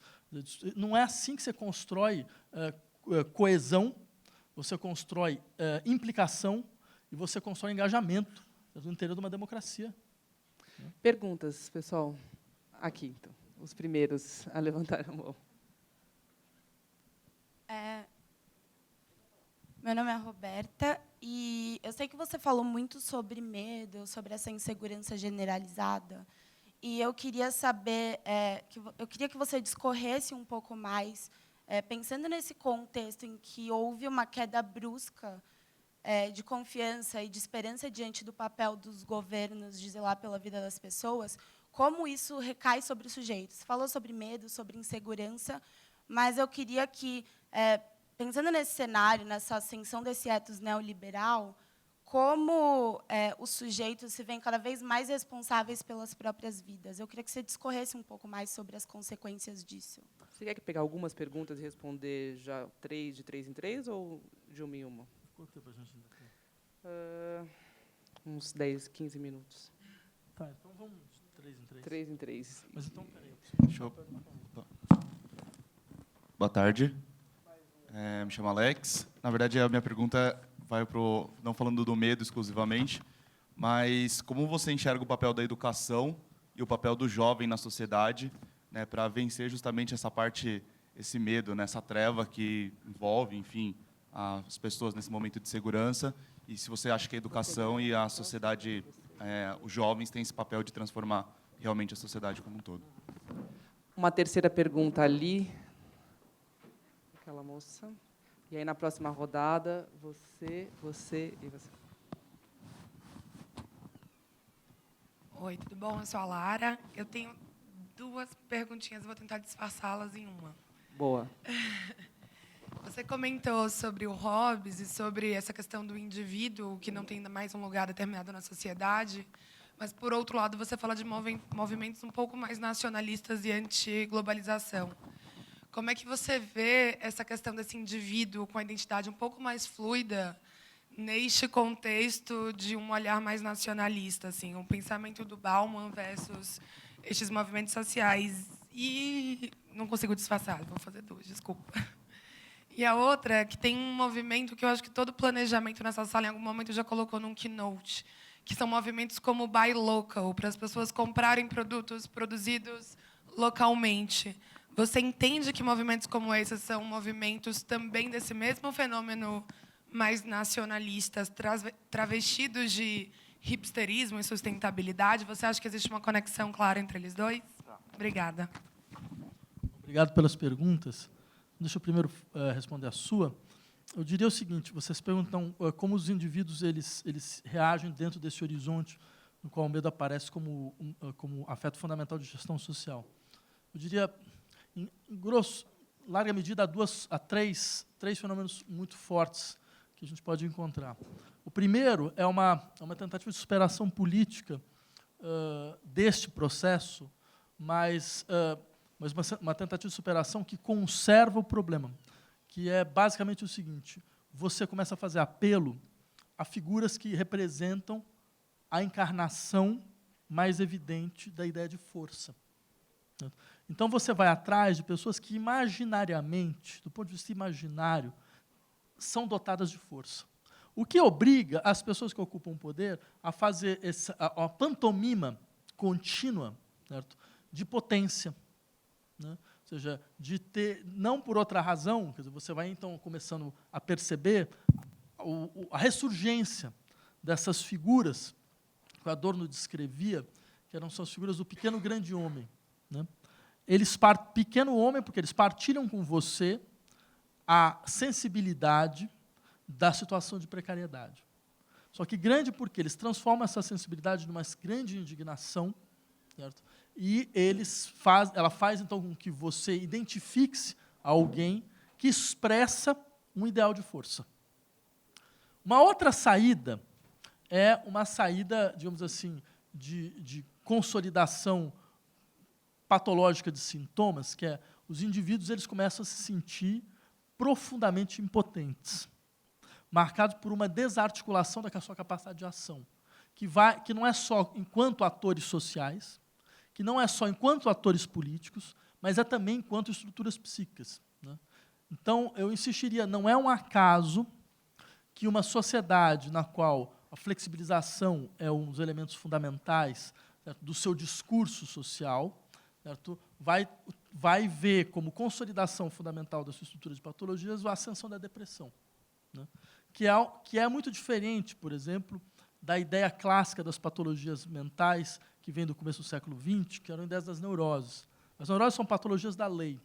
Não é assim que você constrói coesão, você constrói implicação e você constrói engajamento no interior de uma democracia. Perguntas, pessoal? Aqui, então. Os primeiros a levantar a mão. Meu nome é Roberta e eu sei que você falou muito sobre medo, sobre essa insegurança generalizada. E eu queria saber, eu queria que você discorresse um pouco mais, pensando nesse contexto em que houve uma queda brusca de confiança e de esperança diante do papel dos governos de zelar pela vida das pessoas, como isso recai sobre o sujeito. Você falou sobre medo, sobre insegurança, mas eu queria que, pensando nesse cenário, nessa ascensão desse ethos neoliberal, como os sujeitos se veem cada vez mais responsáveis pelas próprias vidas. Eu queria que você discorresse um pouco mais sobre as consequências disso. Você quer pegar algumas perguntas e responder já de 3 em 3 ou de uma em uma? Quanto tempo a gente ainda tem? Uns 10, 15 minutos. Tá, então vamos de 3 em 3. 3 em 3. Mas então, peraí. Boa tarde. Me chamo Alex. Na verdade, a minha pergunta vai não falando do medo exclusivamente, mas como você enxerga o papel da educação e o papel do jovem na sociedade, né, para vencer justamente essa parte, esse medo, né, essa treva que envolve, enfim, as pessoas nesse momento de segurança, e se você acha que a educação e a sociedade, os jovens têm esse papel de transformar realmente a sociedade como um todo. Uma terceira pergunta ali. Aquela moça. E aí, na próxima rodada, você e você. Oi, tudo bom? Eu sou a Lara. Eu tenho 2 perguntinhas, vou tentar disfarçá-las em uma. Boa. Você comentou sobre o Hobbes e sobre essa questão do indivíduo que não tem mais um lugar determinado na sociedade, mas, por outro lado, você fala de movimentos um pouco mais nacionalistas e anti-globalização. Como é que você vê essa questão desse indivíduo com a identidade um pouco mais fluida neste contexto de um olhar mais nacionalista, assim, o pensamento do Bauman versus estes movimentos sociais? E não consigo disfarçar, vou fazer 2, desculpa. E a outra é que tem um movimento que eu acho que todo planejamento nessa sala, em algum momento, já colocou num keynote, que são movimentos como o Buy Local, para as pessoas comprarem produtos produzidos localmente. Você entende que movimentos como esses são movimentos também desse mesmo fenômeno mais nacionalistas, travestidos de hipsterismo e sustentabilidade? Você acha que existe uma conexão clara entre eles dois? Obrigada. Obrigado pelas perguntas. Deixa eu primeiro responder a sua. Eu diria o seguinte: vocês perguntam como os indivíduos eles reagem dentro desse horizonte no qual o medo aparece como afeto fundamental de gestão social. Eu diria, em grosso, larga medida, há três fenômenos muito fortes que a gente pode encontrar. O primeiro é uma tentativa de superação política deste processo, mas uma tentativa de superação que conserva o problema, que é basicamente o seguinte: você começa a fazer apelo a figuras que representam a encarnação mais evidente da ideia de força. Então, você vai atrás de pessoas que imaginariamente, do ponto de vista imaginário, são dotadas de força. O que obriga as pessoas que ocupam o poder a fazer a pantomima contínua, certo, de potência. Né? Ou seja, de ter, não por outra razão, quer dizer, você vai, então, começando a perceber a ressurgência dessas figuras que o Adorno descrevia, que são as figuras do pequeno grande homem. Né? Pequeno homem, porque eles partilham com você a sensibilidade da situação de precariedade. Só que grande porque eles transformam essa sensibilidade numa grande indignação, certo? E ela faz, então, com que você identifique-se a alguém que expressa um ideal de força. Uma outra saída é uma saída, digamos assim, de consolidação patológica de sintomas, que é os indivíduos eles começam a se sentir profundamente impotentes, marcados por uma desarticulação da sua capacidade de ação, que não é só enquanto atores sociais, que não é só enquanto atores políticos, mas é também enquanto estruturas psíquicas. Né? Então, eu insistiria, não é um acaso que uma sociedade na qual a flexibilização é um dos elementos fundamentais, certo, do seu discurso social, certo, vai ver como consolidação fundamental da sua estrutura de patologias a ascensão da depressão. Né? Que é muito diferente, por exemplo, da ideia clássica das patologias mentais, que vem do começo do século XX, que eram ideias das neuroses. As neuroses são patologias da lei,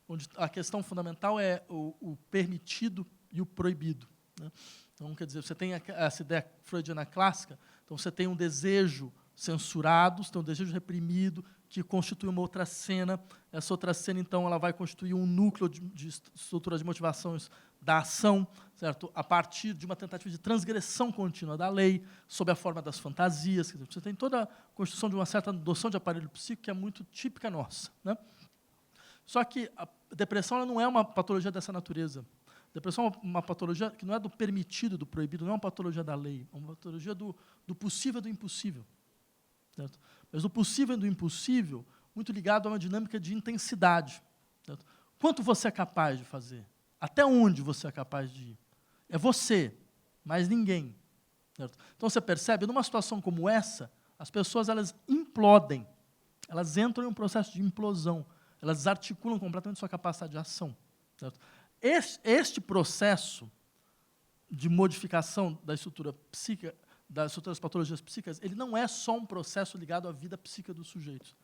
onde a questão fundamental é o permitido e o proibido. Né? Então, quer dizer, você tem essa ideia freudiana clássica, então você tem um desejo censurado, você tem um desejo reprimido, que constitui uma outra cena. Essa outra cena, então, ela vai constituir um núcleo de estrutura de motivações da ação, certo? A partir de uma tentativa de transgressão contínua da lei, sob a forma das fantasias. Quer dizer, você tem toda a construção de uma certa noção de aparelho psíquico que é muito típica nossa. Né? Só que a depressão ela não é uma patologia dessa natureza. A depressão é uma patologia que não é do permitido, do proibido, não é uma patologia da lei, é uma patologia do possível e do impossível. Certo? Mas o possível e do impossível, muito ligado a uma dinâmica de intensidade. Certo? Quanto você é capaz de fazer? Até onde você é capaz de ir? É você, mais ninguém. Certo? Então, você percebe, numa situação como essa, as pessoas elas implodem, elas entram em um processo de implosão, elas desarticulam completamente sua capacidade de ação. Certo? Este processo de modificação da estrutura psíquica, das outras patologias psíquicas, ele não é só um processo ligado à vida psíquica dos sujeitos.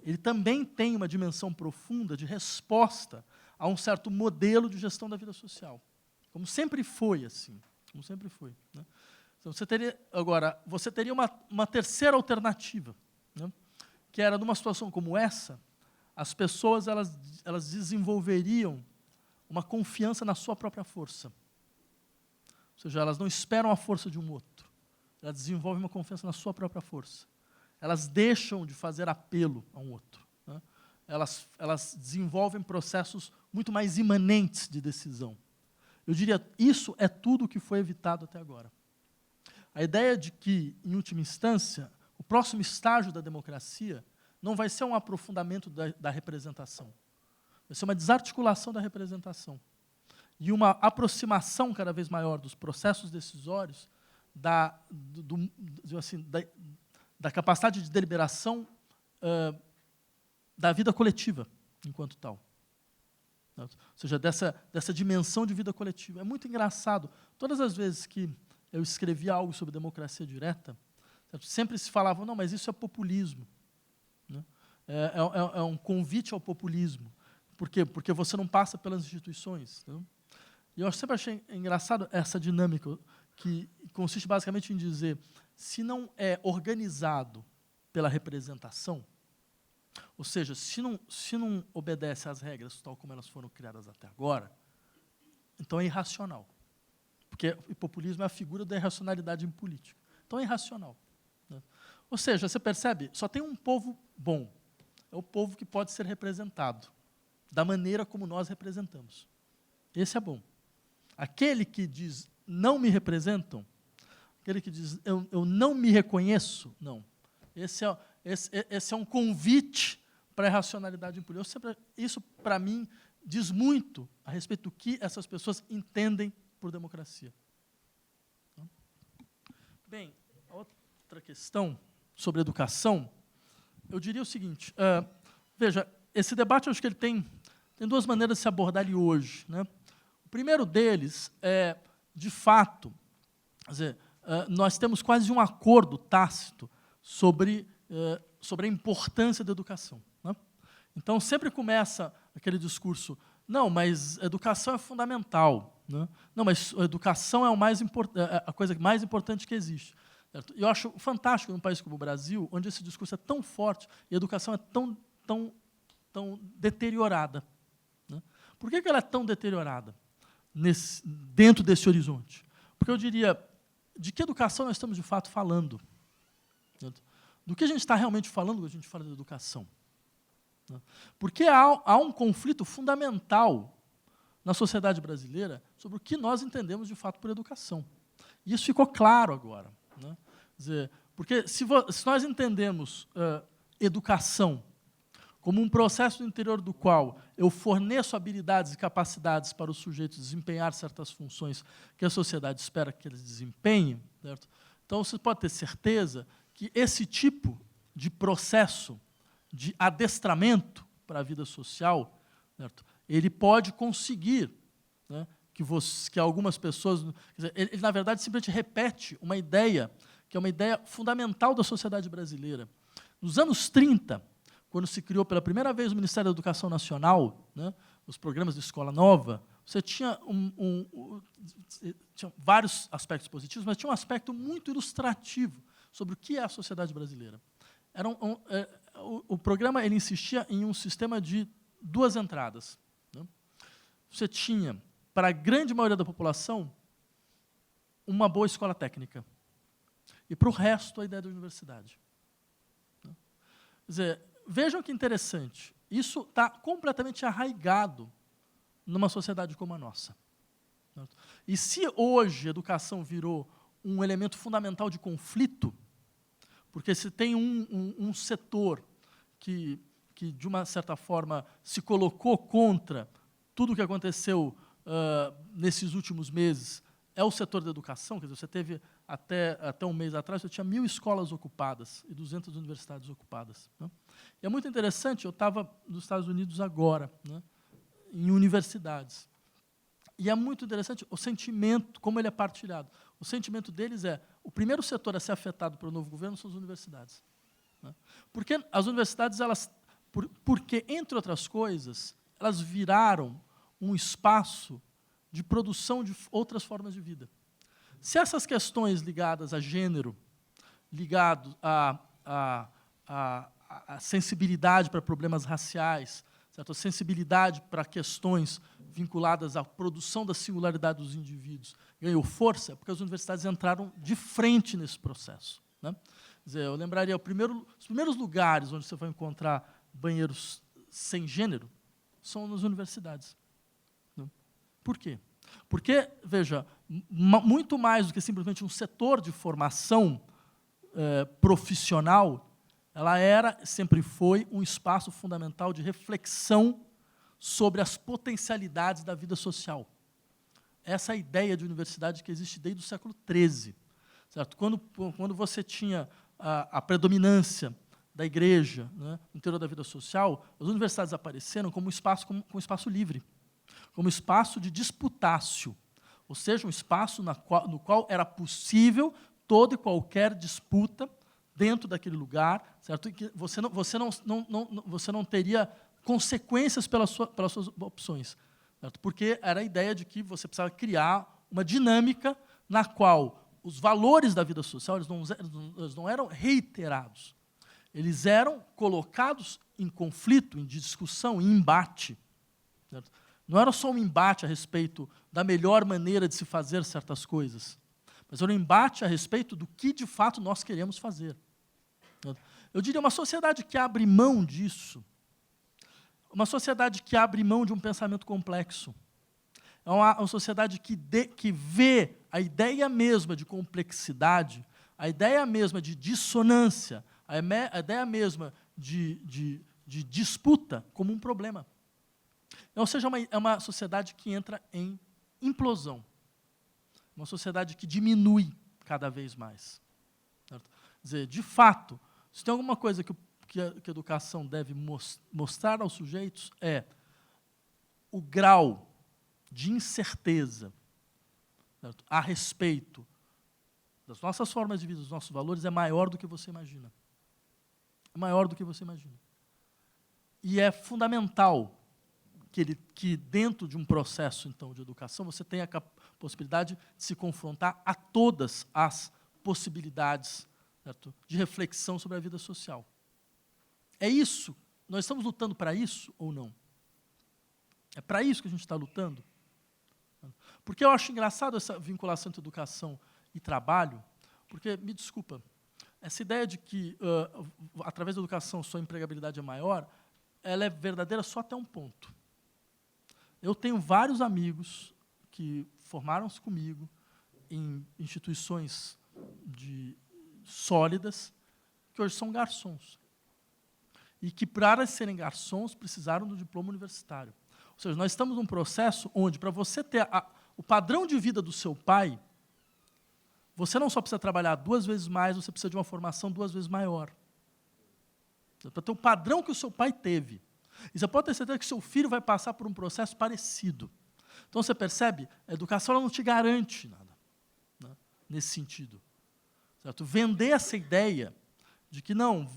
Ele também tem uma dimensão profunda de resposta a um certo modelo de gestão da vida social. Como sempre foi assim. Como sempre foi. Né? Então, você teria uma terceira alternativa, né? Que era, numa situação como essa, as pessoas elas desenvolveriam uma confiança na sua própria força. Ou seja, elas não esperam a força de um outro. Elas desenvolvem uma confiança na sua própria força. Elas deixam de fazer apelo a um outro. Né? Elas desenvolvem processos muito mais imanentes de decisão. Eu diria, isso é tudo o que foi evitado até agora. A ideia de que, em última instância, o próximo estágio da democracia não vai ser um aprofundamento da representação. Vai ser uma desarticulação da representação. E uma aproximação cada vez maior dos processos decisórios da capacidade de deliberação da vida coletiva, enquanto tal. Ou seja, dessa dimensão de vida coletiva. É muito engraçado. Todas as vezes que eu escrevia algo sobre democracia direta, sempre se falava, não, mas isso é populismo. Né? É um convite ao populismo. Por quê? Porque você não passa pelas instituições. Né? E eu sempre achei engraçado essa dinâmica, que consiste basicamente em dizer, se não é organizado pela representação, ou Ou seja, se não obedece às regras tal como elas foram criadas até agora, então é irracional. Porque o populismo é a figura da irracionalidade em política. Então é irracional. Né? Ou seja, você percebe, só tem um povo bom. É o povo que pode ser representado da maneira como nós representamos. Esse é bom. Aquele que diz, não me representam, aquele que diz, eu não me reconheço, não. Esse é um convite para a irracionalidade em política. Isso, para mim, diz muito a respeito do que essas pessoas entendem por democracia. Bem, a outra questão sobre educação, eu diria o seguinte, veja, esse debate, eu acho que ele tem duas maneiras de se abordar ele hoje. Né? O primeiro deles é, de fato, quer dizer, nós temos quase um acordo tácito sobre a importância da educação. Né? Então, sempre começa aquele discurso, não, mas a educação é fundamental. Né? Não, mas a educação é a coisa mais importante que existe. Certo? Eu acho fantástico num país como o Brasil, onde esse discurso é tão forte e a educação é tão deteriorada. Né? Por que ela é tão deteriorada dentro desse horizonte? Porque eu diria, de que educação nós estamos de fato falando? Certo? Do que a gente está realmente falando quando a gente fala de educação? Né? Porque há um conflito fundamental na sociedade brasileira sobre o que nós entendemos de fato por educação. E isso ficou claro agora. Né? Quer dizer, porque se nós entendemos educação como um processo no interior do qual eu forneço habilidades e capacidades para os sujeitos desempenhar certas funções que a sociedade espera que eles desempenhem, certo? Então, você pode ter certeza que esse tipo de processo de adestramento para a vida social, certo? Ele pode conseguir, né, que algumas pessoas... Quer dizer, ele, na verdade, simplesmente repete uma ideia que é uma ideia fundamental da sociedade brasileira. Nos anos 30, quando se criou pela primeira vez o Ministério da Educação Nacional, né, os programas de escola nova, você tinha, tinha vários aspectos positivos, mas tinha um aspecto muito ilustrativo sobre o que é a sociedade brasileira. O programa ele insistia em um sistema de 2 entradas. Né? Você tinha, para a grande maioria da população, uma boa escola técnica. E, para o resto, a ideia da universidade. Né? Quer dizer, vejam que interessante, isso está completamente arraigado numa sociedade como a nossa. Certo? E se hoje a educação virou um elemento fundamental de conflito, porque se tem um setor que, de uma certa forma, se colocou contra tudo o que aconteceu nesses últimos meses, é o setor da educação. Quer dizer, você teve, até um mês atrás, você tinha 1.000 escolas ocupadas e 200 universidades ocupadas. Né? E é muito interessante, eu estava nos Estados Unidos agora, né, em universidades. E é muito interessante o sentimento, como ele é partilhado. O sentimento deles é, o primeiro setor a ser afetado pelo novo governo são as universidades. Né? Porque as universidades, porque, entre outras coisas, elas viraram um espaço de produção de outras formas de vida. Se essas questões ligadas a gênero, ligadas à sensibilidade para problemas raciais, certo? A sensibilidade para questões vinculadas à produção da singularidade dos indivíduos ganhou força, é porque as universidades entraram de frente nesse processo. Né? Quer dizer, eu lembraria, os primeiros lugares onde você vai encontrar banheiros sem gênero são nas universidades. Né? Por quê? Porque, veja, muito mais do que simplesmente um setor de formação profissional, ela sempre foi um espaço fundamental de reflexão sobre as potencialidades da vida social. Essa é a ideia de universidade que existe desde o século XIII. Certo? Quando você tinha a predominância da igreja, né, no interior da vida social, as universidades apareceram como um espaço livre, como espaço de disputácio, ou seja, um espaço no qual era possível toda e qualquer disputa dentro daquele lugar, certo? E que você não teria consequências pelas suas opções, certo? Porque era a ideia de que você precisava criar uma dinâmica na qual os valores da vida social eles não eram reiterados. Eles eram colocados em conflito, em discussão, em embate. Certo? Não era só um embate a respeito da melhor maneira de se fazer certas coisas, mas era um embate a respeito do que, de fato, nós queremos fazer. Certo? Eu diria uma sociedade que abre mão disso, uma sociedade que abre mão de um pensamento complexo, é uma sociedade que vê a ideia mesma de complexidade, a ideia mesma de dissonância, a ideia mesma de disputa como um problema. Ou seja, é uma sociedade que entra em implosão, uma sociedade que diminui cada vez mais. Certo? Quer dizer, de fato, se tem alguma coisa que a educação deve mostrar aos sujeitos é o grau de incerteza, certo, a respeito das nossas formas de vida, dos nossos valores, é maior do que você imagina. É maior do que você imagina. E é fundamental que dentro de um processo, então, de educação, você tenha a possibilidade de se confrontar a todas as possibilidades, certo, de reflexão sobre a vida social. É isso? Nós estamos lutando para isso ou não? É para isso que a gente está lutando? Porque eu acho engraçado essa vinculação entre educação e trabalho, porque, me desculpa, essa ideia de que, através da educação, sua empregabilidade é maior, ela é verdadeira só até um ponto. Eu tenho vários amigos que formaram-se comigo em instituições sólidas, que hoje são garçons. E que, para serem garçons, precisaram do diploma universitário. Ou seja, nós estamos num processo onde, para você ter o padrão de vida do seu pai, você não só precisa trabalhar 2 vezes mais, você precisa de uma formação 2 vezes maior. Para ter o padrão que o seu pai teve. E você pode ter certeza que seu filho vai passar por um processo parecido. Então, você percebe, a educação ela não te garante nada, né, nesse sentido. Certo? Vender essa ideia de que, não,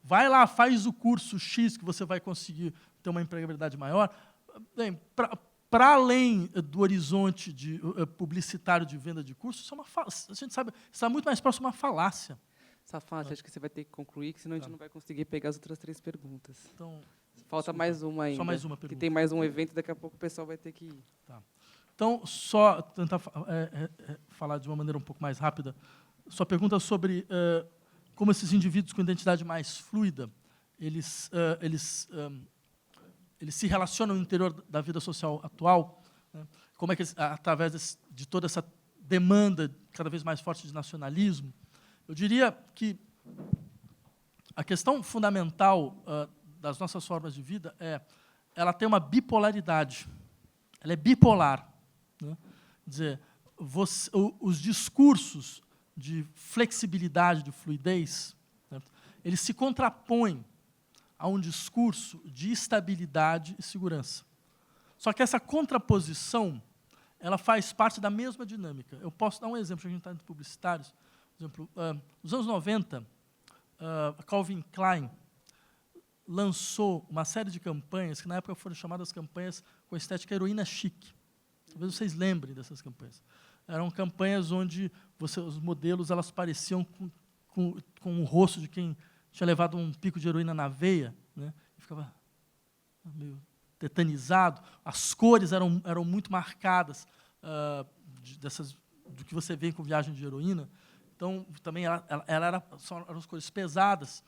vai lá, faz o curso X que você vai conseguir ter uma empregabilidade maior, bem, para além do horizonte publicitário de venda de cursos, isso é uma falácia. A gente sabe, está muito mais próximo de uma falácia. Safate, acho que você vai ter que concluir, que senão a gente não vai conseguir pegar as outras 3 perguntas. Então, falta desculpa, mais uma ainda. só mais uma pergunta. Que tem mais um evento, daqui a pouco o pessoal vai ter que ir. Tá. Então, só tentar falar de uma maneira um pouco mais rápida. Sua pergunta sobre como esses indivíduos com identidade mais fluida, eles se relacionam no interior da vida social atual, né? Como é que, através de toda essa demanda cada vez mais forte de nacionalismo, eu diria que a questão fundamental das nossas formas de vida ela tem uma bipolaridade. Ela é bipolar. Né? Quer dizer, os discursos de flexibilidade, de fluidez, certo? Eles se contrapõem a um discurso de estabilidade e segurança. Só que essa contraposição ela faz parte da mesma dinâmica. Eu posso dar um exemplo, já que a gente está entre publicitários. Por exemplo, nos anos 90, a Calvin Klein lançou uma série de campanhas que, na época, foram chamadas campanhas com estética heroína chique. Talvez vocês lembrem dessas campanhas. Eram campanhas onde os modelos elas pareciam com o rosto de quem tinha levado um pico de heroína na veia, né? E ficava meio tetanizado. As cores eram muito marcadas do que você vê com Viagem de Heroína. Então, também eram as cores pesadas.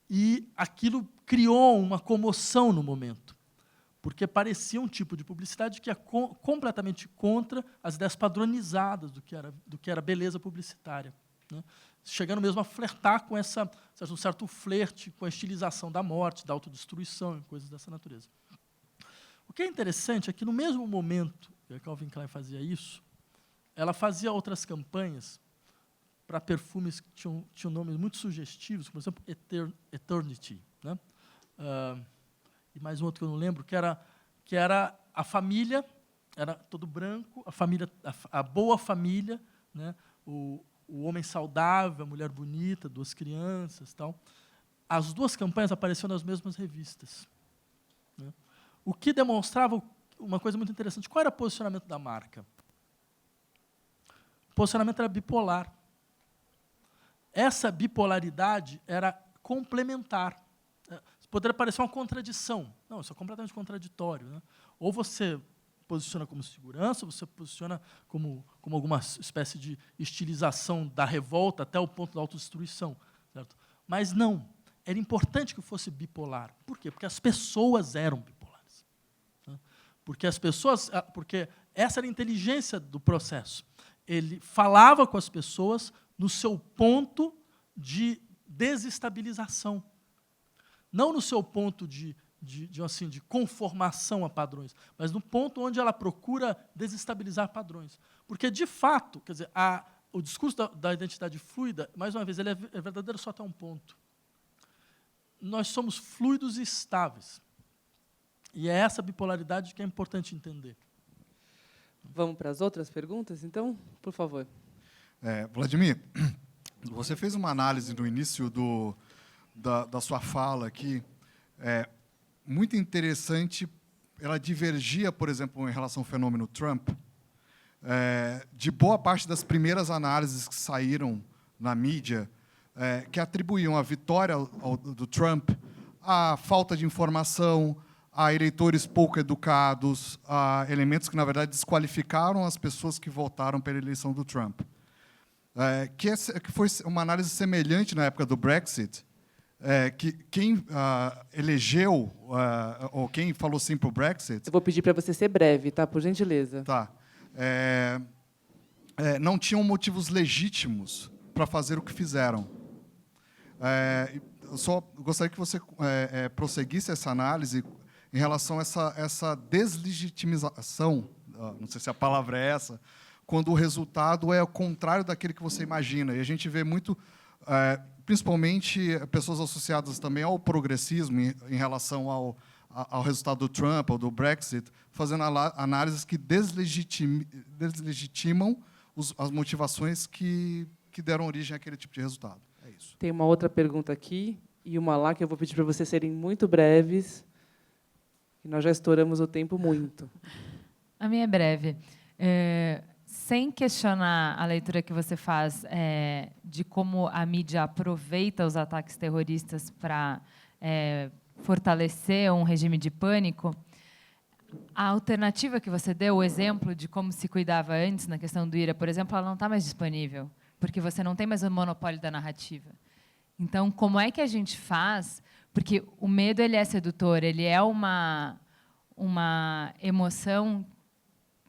E aquilo criou uma comoção no momento, porque parecia um tipo de publicidade que é completamente contra as ideias padronizadas do que era beleza publicitária, né? Chegando mesmo a flertar com um certo flerte com a estilização da morte, da autodestruição e coisas dessa natureza. O que é interessante é que, no mesmo momento que a Calvin Klein fazia isso, ela fazia outras campanhas para perfumes que tinham nomes muito sugestivos, por exemplo, Eternity, né? E mais um outro que eu não lembro, que era a família, era todo branco, a família, a boa família, né? O homem saudável, a mulher bonita, 2 crianças, tal. As 2 campanhas apareciam nas mesmas revistas, né? O que demonstrava uma coisa muito interessante. Qual era o posicionamento da marca? O posicionamento era bipolar. Essa bipolaridade era complementar. Poderia parecer uma contradição. Não, isso é completamente contraditório, né? Ou você posiciona como segurança, ou você posiciona como alguma espécie de estilização da revolta até o ponto da autodestruição. Certo? Mas não. Era importante que fosse bipolar. Por quê? Porque as pessoas eram bipolares. Né? Porque essa era a inteligência do processo. Ele falava com as pessoas no seu ponto de desestabilização. Não no seu ponto de conformação a padrões, mas no ponto onde ela procura desestabilizar padrões. Porque, de fato, quer dizer, o discurso da identidade fluida, mais uma vez, ele é verdadeiro só até um ponto. Nós somos fluidos e estáveis. E é essa bipolaridade que é importante entender. Vamos para as outras perguntas, então? Por favor. Vladimir, você fez uma análise no início da sua fala aqui, muito interessante. Ela divergia, por exemplo, em relação ao fenômeno Trump, de boa parte das primeiras análises que saíram na mídia, que atribuíam a vitória do Trump à falta de informação, a eleitores pouco educados, a elementos que, na verdade, desqualificaram as pessoas que votaram pela eleição do Trump. Que foi uma análise semelhante na época do Brexit, que quem elegeu, ou quem falou sim para o Brexit... Eu vou pedir para você ser breve, tá? Por gentileza. Tá. Não tinham motivos legítimos para fazer o que fizeram. Eu só gostaria que você prosseguisse essa análise em relação a essa deslegitimização, não sei se a palavra é essa, quando o resultado é o contrário daquele que você imagina. E a gente vê muito, principalmente, pessoas associadas também ao progressismo em relação ao resultado do Trump ou do Brexit, fazendo análises que deslegitimam as motivações que deram origem àquele tipo de resultado. É isso. Tem uma outra pergunta aqui e uma lá que eu vou pedir para vocês serem muito breves, que nós já estouramos o tempo muito. A minha é breve. Sem questionar a leitura que você faz de como a mídia aproveita os ataques terroristas para fortalecer um regime de pânico, a alternativa que você deu, o exemplo de como se cuidava antes, na questão do IRA, por exemplo, ela não está mais disponível, porque você não tem mais o monopólio da narrativa. Então, como é que a gente faz? Porque o medo ele é sedutor, ele é uma emoção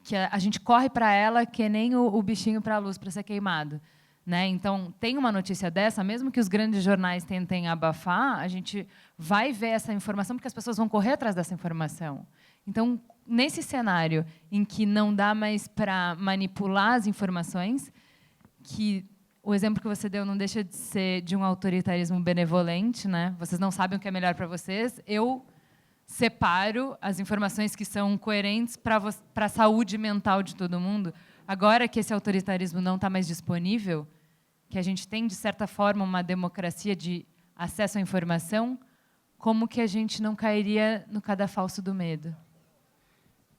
que a gente corre para ela que nem o bichinho para a luz, para ser queimado. Né? Então, tem uma notícia dessa, mesmo que os grandes jornais tentem abafar, a gente vai ver essa informação, porque as pessoas vão correr atrás dessa informação. Então, nesse cenário em que não dá mais para manipular as informações, que o exemplo que você deu não deixa de ser de um autoritarismo benevolente, né? Vocês não sabem o que é melhor para vocês, eu separo as informações que são coerentes para a saúde mental de todo mundo. Agora que esse autoritarismo não está mais disponível, que a gente tem, de certa forma, uma democracia de acesso à informação, como que a gente não cairia no cadafalso do medo?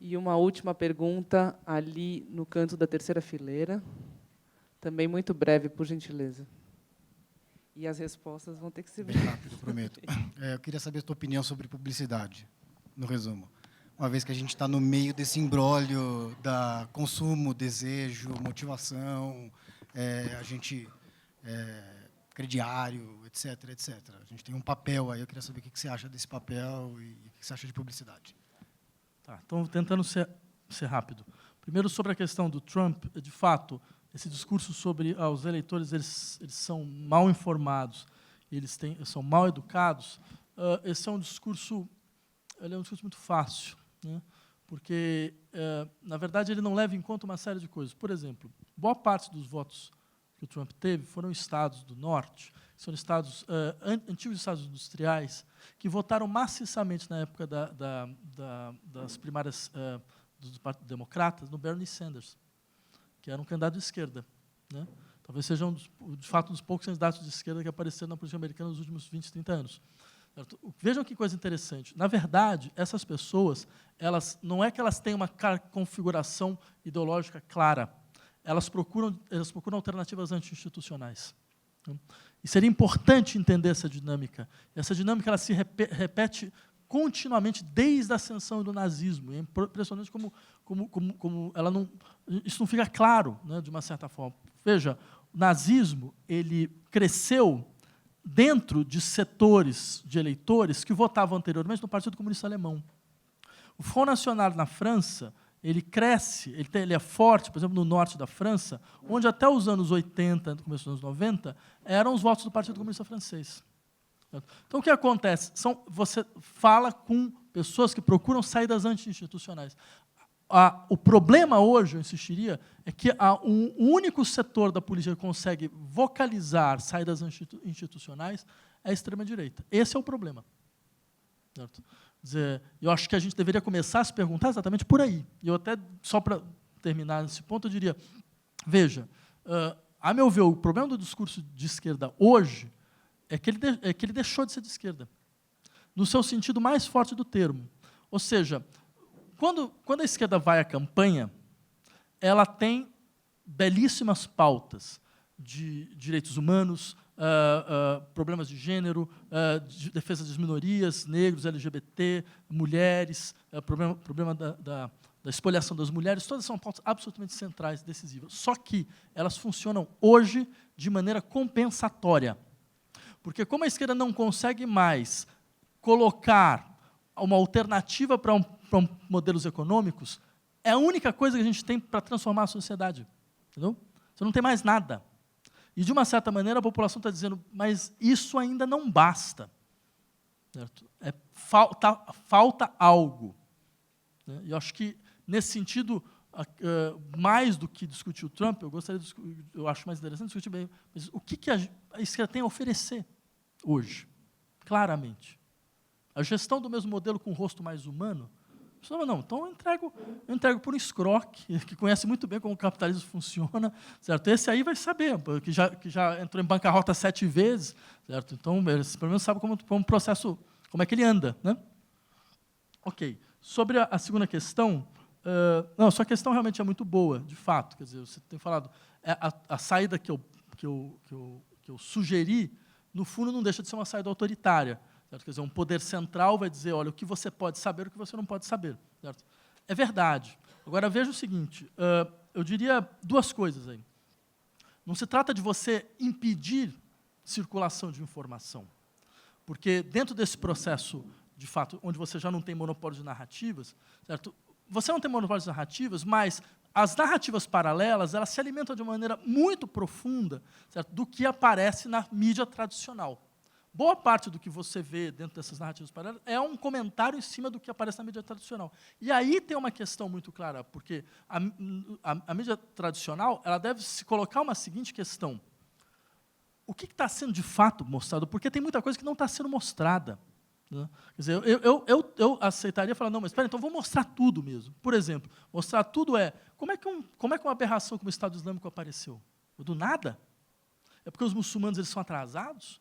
E uma última pergunta ali no canto da terceira fileira. Também muito breve, por gentileza. E as respostas vão ter que ser bem rápido, prometo. Eu queria saber a tua opinião sobre publicidade, no resumo. Uma vez que a gente está no meio desse imbróglio da consumo, desejo, motivação, a gente crediário, etc., etc. A gente tem um papel aí, eu queria saber o que você acha desse papel e o que você acha de publicidade. Tá, então, tentando ser rápido. Primeiro, sobre a questão do Trump, de fato, esse discurso sobre os eleitores, eles são mal informados, são mal educados, esse é um discurso muito fácil, né? Porque, na verdade, ele não leva em conta uma série de coisas. Por exemplo, boa parte dos votos que o Trump teve foram estados do norte, são estados antigos estados industriais, que votaram maciçamente na época das primárias dos partidos democratas no Bernie Sanders, que era um candidato de esquerda, né? Talvez seja, de fato, um dos poucos candidatos de esquerda que apareceram na política americana nos últimos 20, 30 anos. Vejam que coisa interessante. Na verdade, essas pessoas, não é que elas têm uma configuração ideológica clara, elas procuram alternativas anti-institucionais. E seria importante entender essa dinâmica. Essa dinâmica ela se repete continuamente desde a ascensão do nazismo. É impressionante como ela não, isso não fica claro, né, de uma certa forma. Veja, o nazismo ele cresceu dentro de setores de eleitores que votavam anteriormente no Partido Comunista Alemão. O Front National na França, ele cresce, ele é forte, por exemplo, no norte da França, onde até os anos 80, começo dos anos 90, eram os votos do Partido Comunista Francês. Então, o que acontece? Você fala com pessoas que procuram saídas anti-institucionais. O problema hoje, eu insistiria, é que o único setor da política que consegue vocalizar saídas anti-institucionais é a extrema-direita. Esse é o problema. Certo? Quer dizer, eu acho que a gente deveria começar a se perguntar exatamente por aí. E eu até, só para terminar nesse ponto, eu diria, veja, a meu ver, o problema do discurso de esquerda hoje é que ele deixou de ser de esquerda, no seu sentido mais forte do termo. Ou seja, quando a esquerda vai à campanha, ela tem belíssimas pautas de direitos humanos, problemas de gênero, de defesa das minorias, negros, LGBT, mulheres, problema da espoliação das mulheres, todas são pautas absolutamente centrais, decisivas. Só que elas funcionam hoje de maneira compensatória. Porque como a esquerda não consegue mais colocar uma alternativa para modelos econômicos, é a única coisa que a gente tem para transformar a sociedade. Entendeu? Você não tem mais nada. E, de uma certa maneira, a população está dizendo, mas isso ainda não basta. Certo? Falta algo. E eu acho que, nesse sentido, mais do que discutir o Trump, eu acho mais interessante discutir bem, mas o que a esquerda tem a oferecer hoje, claramente. A gestão do mesmo modelo com um rosto mais humano, não, então eu entrego por um escroque, que conhece muito bem como o capitalismo funciona, certo? Esse aí vai saber, que já entrou em bancarrota 7 vezes, certo? Então, pelo menos sabe como o processo, como é que ele anda, né? Ok. Sobre a segunda questão, não, sua questão realmente é muito boa, de fato. Quer dizer, você tem falado, a saída que eu sugeri, no fundo, não deixa de ser uma saída autoritária. Certo? Quer dizer, um poder central vai dizer, olha, o que você pode saber, o que você não pode saber. Certo? É verdade. Agora, veja o seguinte, eu diria 2 coisas aí. Não se trata de você impedir circulação de informação, porque dentro desse processo, de fato, onde você já não tem monopólio de narrativas, certo? Você não tem monopólio de narrativas, mas as narrativas paralelas, elas se alimentam de uma maneira muito profunda, certo? Do que aparece na mídia tradicional. Boa parte do que você vê dentro dessas narrativas paralelas é um comentário em cima do que aparece na mídia tradicional. E aí tem uma questão muito clara, porque a mídia tradicional ela deve se colocar uma seguinte questão. O que está sendo de fato mostrado? Porque tem muita coisa que não está sendo mostrada. Né? Quer dizer, eu aceitaria falar, não, mas espera, então vou mostrar tudo mesmo. Por exemplo, mostrar tudo como é que uma aberração como o Estado Islâmico apareceu? Do nada? É porque os muçulmanos eles são atrasados?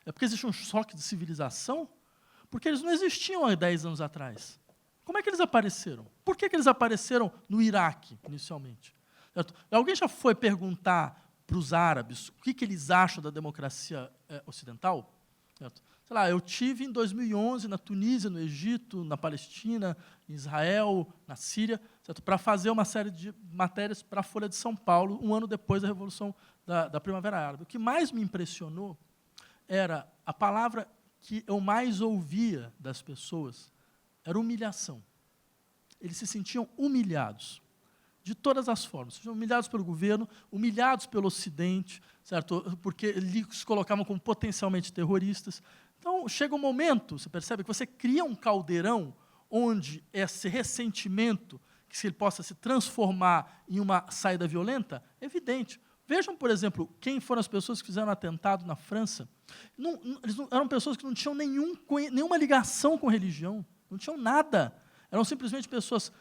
É porque existe um choque de civilização? Porque eles não existiam há 10 anos atrás. Como é que eles apareceram? Por que eles apareceram no Iraque, inicialmente? Certo? Alguém já foi perguntar para os árabes o que eles acham da democracia ocidental? Certo? Sei lá, eu tive em 2011 na Tunísia, no Egito, na Palestina, em Israel, na Síria, para fazer uma série de matérias para a Folha de São Paulo, um ano depois da Revolução da Primavera Árabe. O que mais me impressionou era a palavra que eu mais ouvia das pessoas, era humilhação. Eles se sentiam humilhados, de todas as formas. Humilhados pelo governo, humilhados pelo Ocidente, certo? Porque eles colocavam como potencialmente terroristas. Então, chega um momento, você percebe, que você cria um caldeirão onde esse ressentimento, que se ele possa se transformar em uma saída violenta, é evidente. Vejam, por exemplo, quem foram as pessoas que fizeram atentado na França. Eram pessoas que não tinham nenhuma ligação com religião, não tinham nada. Eram simplesmente pessoas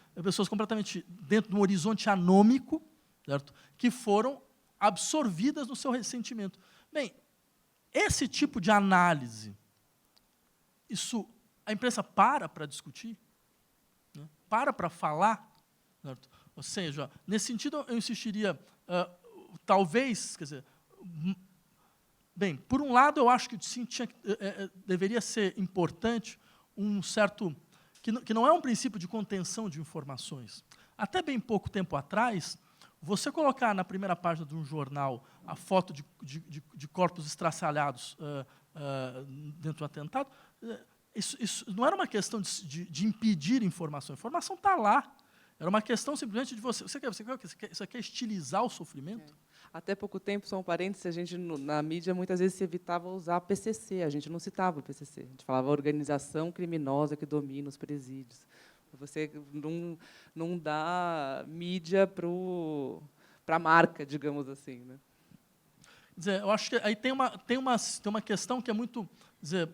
completamente dentro de um horizonte anômico, certo? Que foram absorvidas no seu ressentimento. Bem, esse tipo de análise, a imprensa para discutir, né? para falar, certo? Ou seja, nesse sentido, eu insistiria, talvez, quer dizer, bem, por um lado, eu acho que sim, deveria ser importante um certo... que não é um princípio de contenção de informações. Até bem pouco tempo atrás, você colocar na primeira página de um jornal a foto de corpos estraçalhados dentro do atentado, isso não era uma questão de impedir informação. A informação está lá. Era uma questão simplesmente de você quer estilizar o sofrimento? Até pouco tempo, só um parênteses, a gente, na mídia, muitas vezes se evitava usar PCC, a gente não citava o PCC, a gente falava organização criminosa que domina os presídios. Você não dá mídia para a marca, digamos assim. Né? Quer dizer, eu acho que aí tem uma questão que é muito... Quer dizer,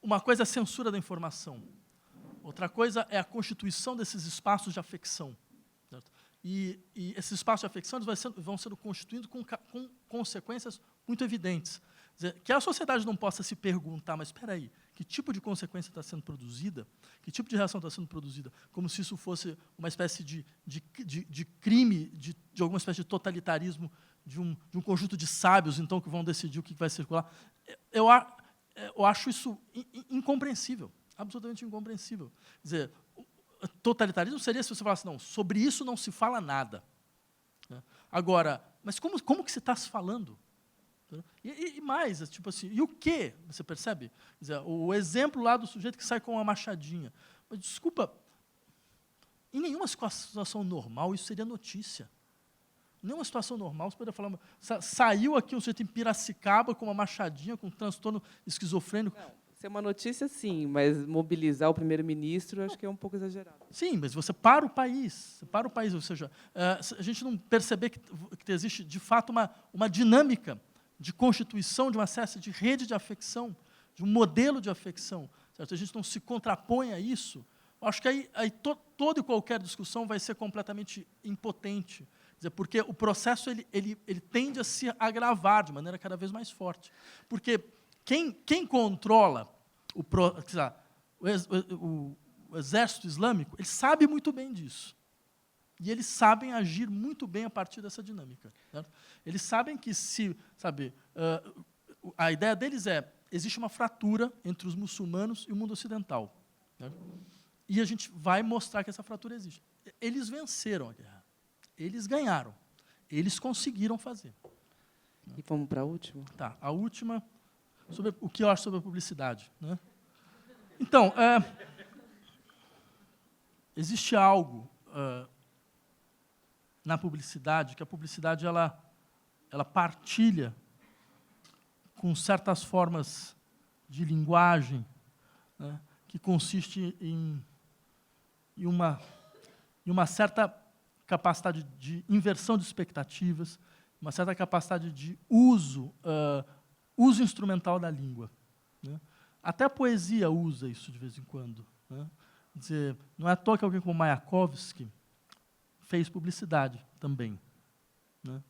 uma coisa é a censura da informação, outra coisa é a constituição desses espaços de afecção. Certo? E esses espaços de afecção vão sendo constituídos com consequências muito evidentes. Quer dizer, que a sociedade não possa se perguntar, mas espera aí, que tipo de consequência está sendo produzida? Que tipo de reação está sendo produzida? Como se isso fosse uma espécie de crime, de alguma espécie de totalitarismo, de um conjunto de sábios, então, que vão decidir o que vai circular. Eu acho isso incompreensível, absolutamente incompreensível. Quer dizer, totalitarismo seria se você falasse, não, sobre isso não se fala nada. Agora, mas como que se está se falando? E mais, tipo assim, e o quê? Você percebe? Quer dizer, o exemplo lá do sujeito que sai com uma machadinha. Mas, desculpa, em nenhuma situação normal isso seria notícia. Em nenhuma situação normal você poderia falar, saiu aqui um sujeito em Piracicaba com uma machadinha, com um transtorno esquizofrênico. Não. Ser uma notícia, sim, mas mobilizar o primeiro-ministro, acho que é um pouco exagerado. Sim, mas você para o país, ou seja, a gente não perceber que existe, de fato, uma dinâmica de constituição de uma espécie de rede de afecção, de um modelo de afecção, certo? A gente não se contrapõe a isso, eu acho que aí toda e qualquer discussão vai ser completamente impotente, quer dizer, porque o processo ele tende a se agravar de maneira cada vez mais forte, porque quem controla o exército islâmico, ele sabe muito bem disso. E eles sabem agir muito bem a partir dessa dinâmica. Certo? Eles sabem que a ideia deles existe uma fratura entre os muçulmanos e o mundo ocidental. Certo? E a gente vai mostrar que essa fratura existe. Eles venceram a guerra. Eles ganharam. Eles conseguiram fazer. E vamos para a última? Tá, a última... sobre o que eu acho sobre a publicidade. Né? Então, existe algo na publicidade, que a publicidade ela partilha com certas formas de linguagem, né, que consiste em uma certa capacidade de inversão de expectativas, uma certa capacidade de uso instrumental da língua. Né? Até a poesia usa isso de vez em quando. Né? Quer dizer, não é à toa que alguém como Mayakovsky fez publicidade também. Né?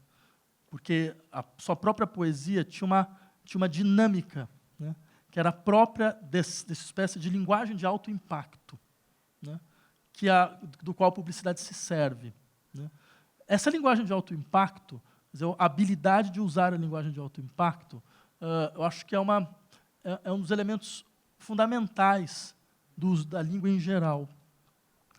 Porque a sua própria poesia tinha uma dinâmica, né? Que era própria dessa espécie de linguagem de alto impacto, né? Do qual a publicidade se serve. Né? Essa linguagem de alto impacto, quer dizer, a habilidade de usar a linguagem de alto impacto, eu acho que é um dos elementos fundamentais do uso da língua em geral.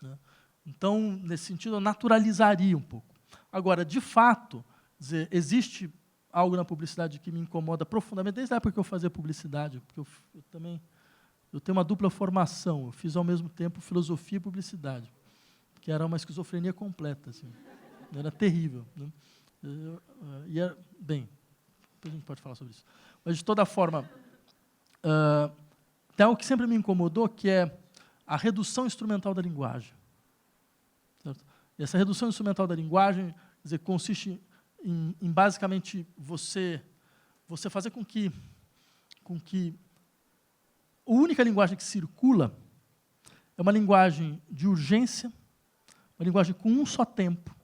Né? Então, nesse sentido, eu naturalizaria um pouco. Agora, de fato, dizer, existe algo na publicidade que me incomoda profundamente, desde a época que eu fazia publicidade, porque eu tenho uma dupla formação, eu fiz ao mesmo tempo filosofia e publicidade, que era uma esquizofrenia completa, assim, era terrível. Né? Bem, depois a gente pode falar sobre isso. Mas, de toda forma, tem algo que sempre me incomodou, que é a redução instrumental da linguagem. Certo? E essa redução instrumental da linguagem, quer dizer, consiste em basicamente você fazer com que a única linguagem que circula é uma linguagem de urgência, uma linguagem com um só tempo,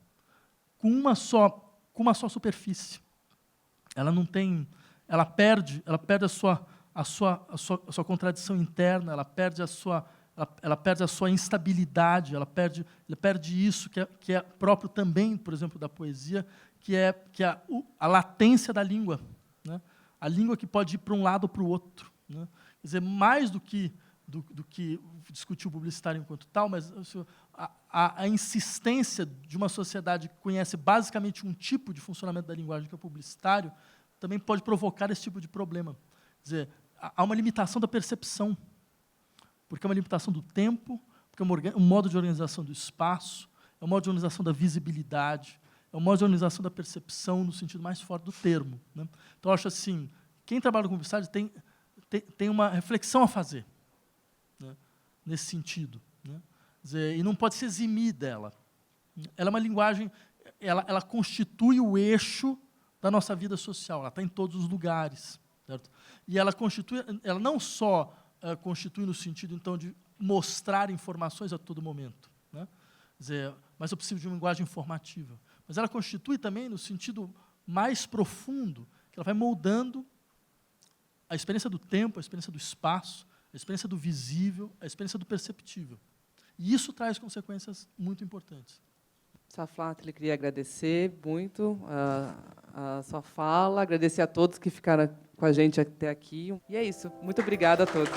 com uma só superfície. Ela perde a sua contradição interna, ela perde a sua ela perde a sua instabilidade, ela perde isso que é próprio também, por exemplo, da poesia, que é a latência da língua, né? A língua que pode ir para um lado ou para o outro, né? Quer dizer, mais do que discutir o publicitário enquanto tal, mas a insistência de uma sociedade que conhece basicamente um tipo de funcionamento da linguagem, que é o publicitário, também pode provocar esse tipo de problema. Quer dizer, há uma limitação da percepção, porque é uma limitação do tempo, porque é um modo de organização do espaço, é um modo de organização da visibilidade, é um modo de organização da percepção no sentido mais forte do termo, né? Então, eu acho assim, quem trabalha com publicidade tem uma reflexão a fazer, né, nesse sentido, né? Quer dizer, e não pode se eximir dela. Ela é uma linguagem, ela constitui o eixo da nossa vida social, ela está em todos os lugares, certo? E ela não só constitui no sentido, então, de mostrar informações a todo momento, né? Quer dizer, mas eu preciso de uma linguagem informativa. Mas ela constitui também no sentido mais profundo, que ela vai moldando a experiência do tempo, a experiência do espaço, a experiência do visível, a experiência do perceptível. E isso traz consequências muito importantes. Saflátili, queria agradecer muito a sua fala, agradecer a todos que ficaram com a gente até aqui. E é isso. Muito obrigada a todos.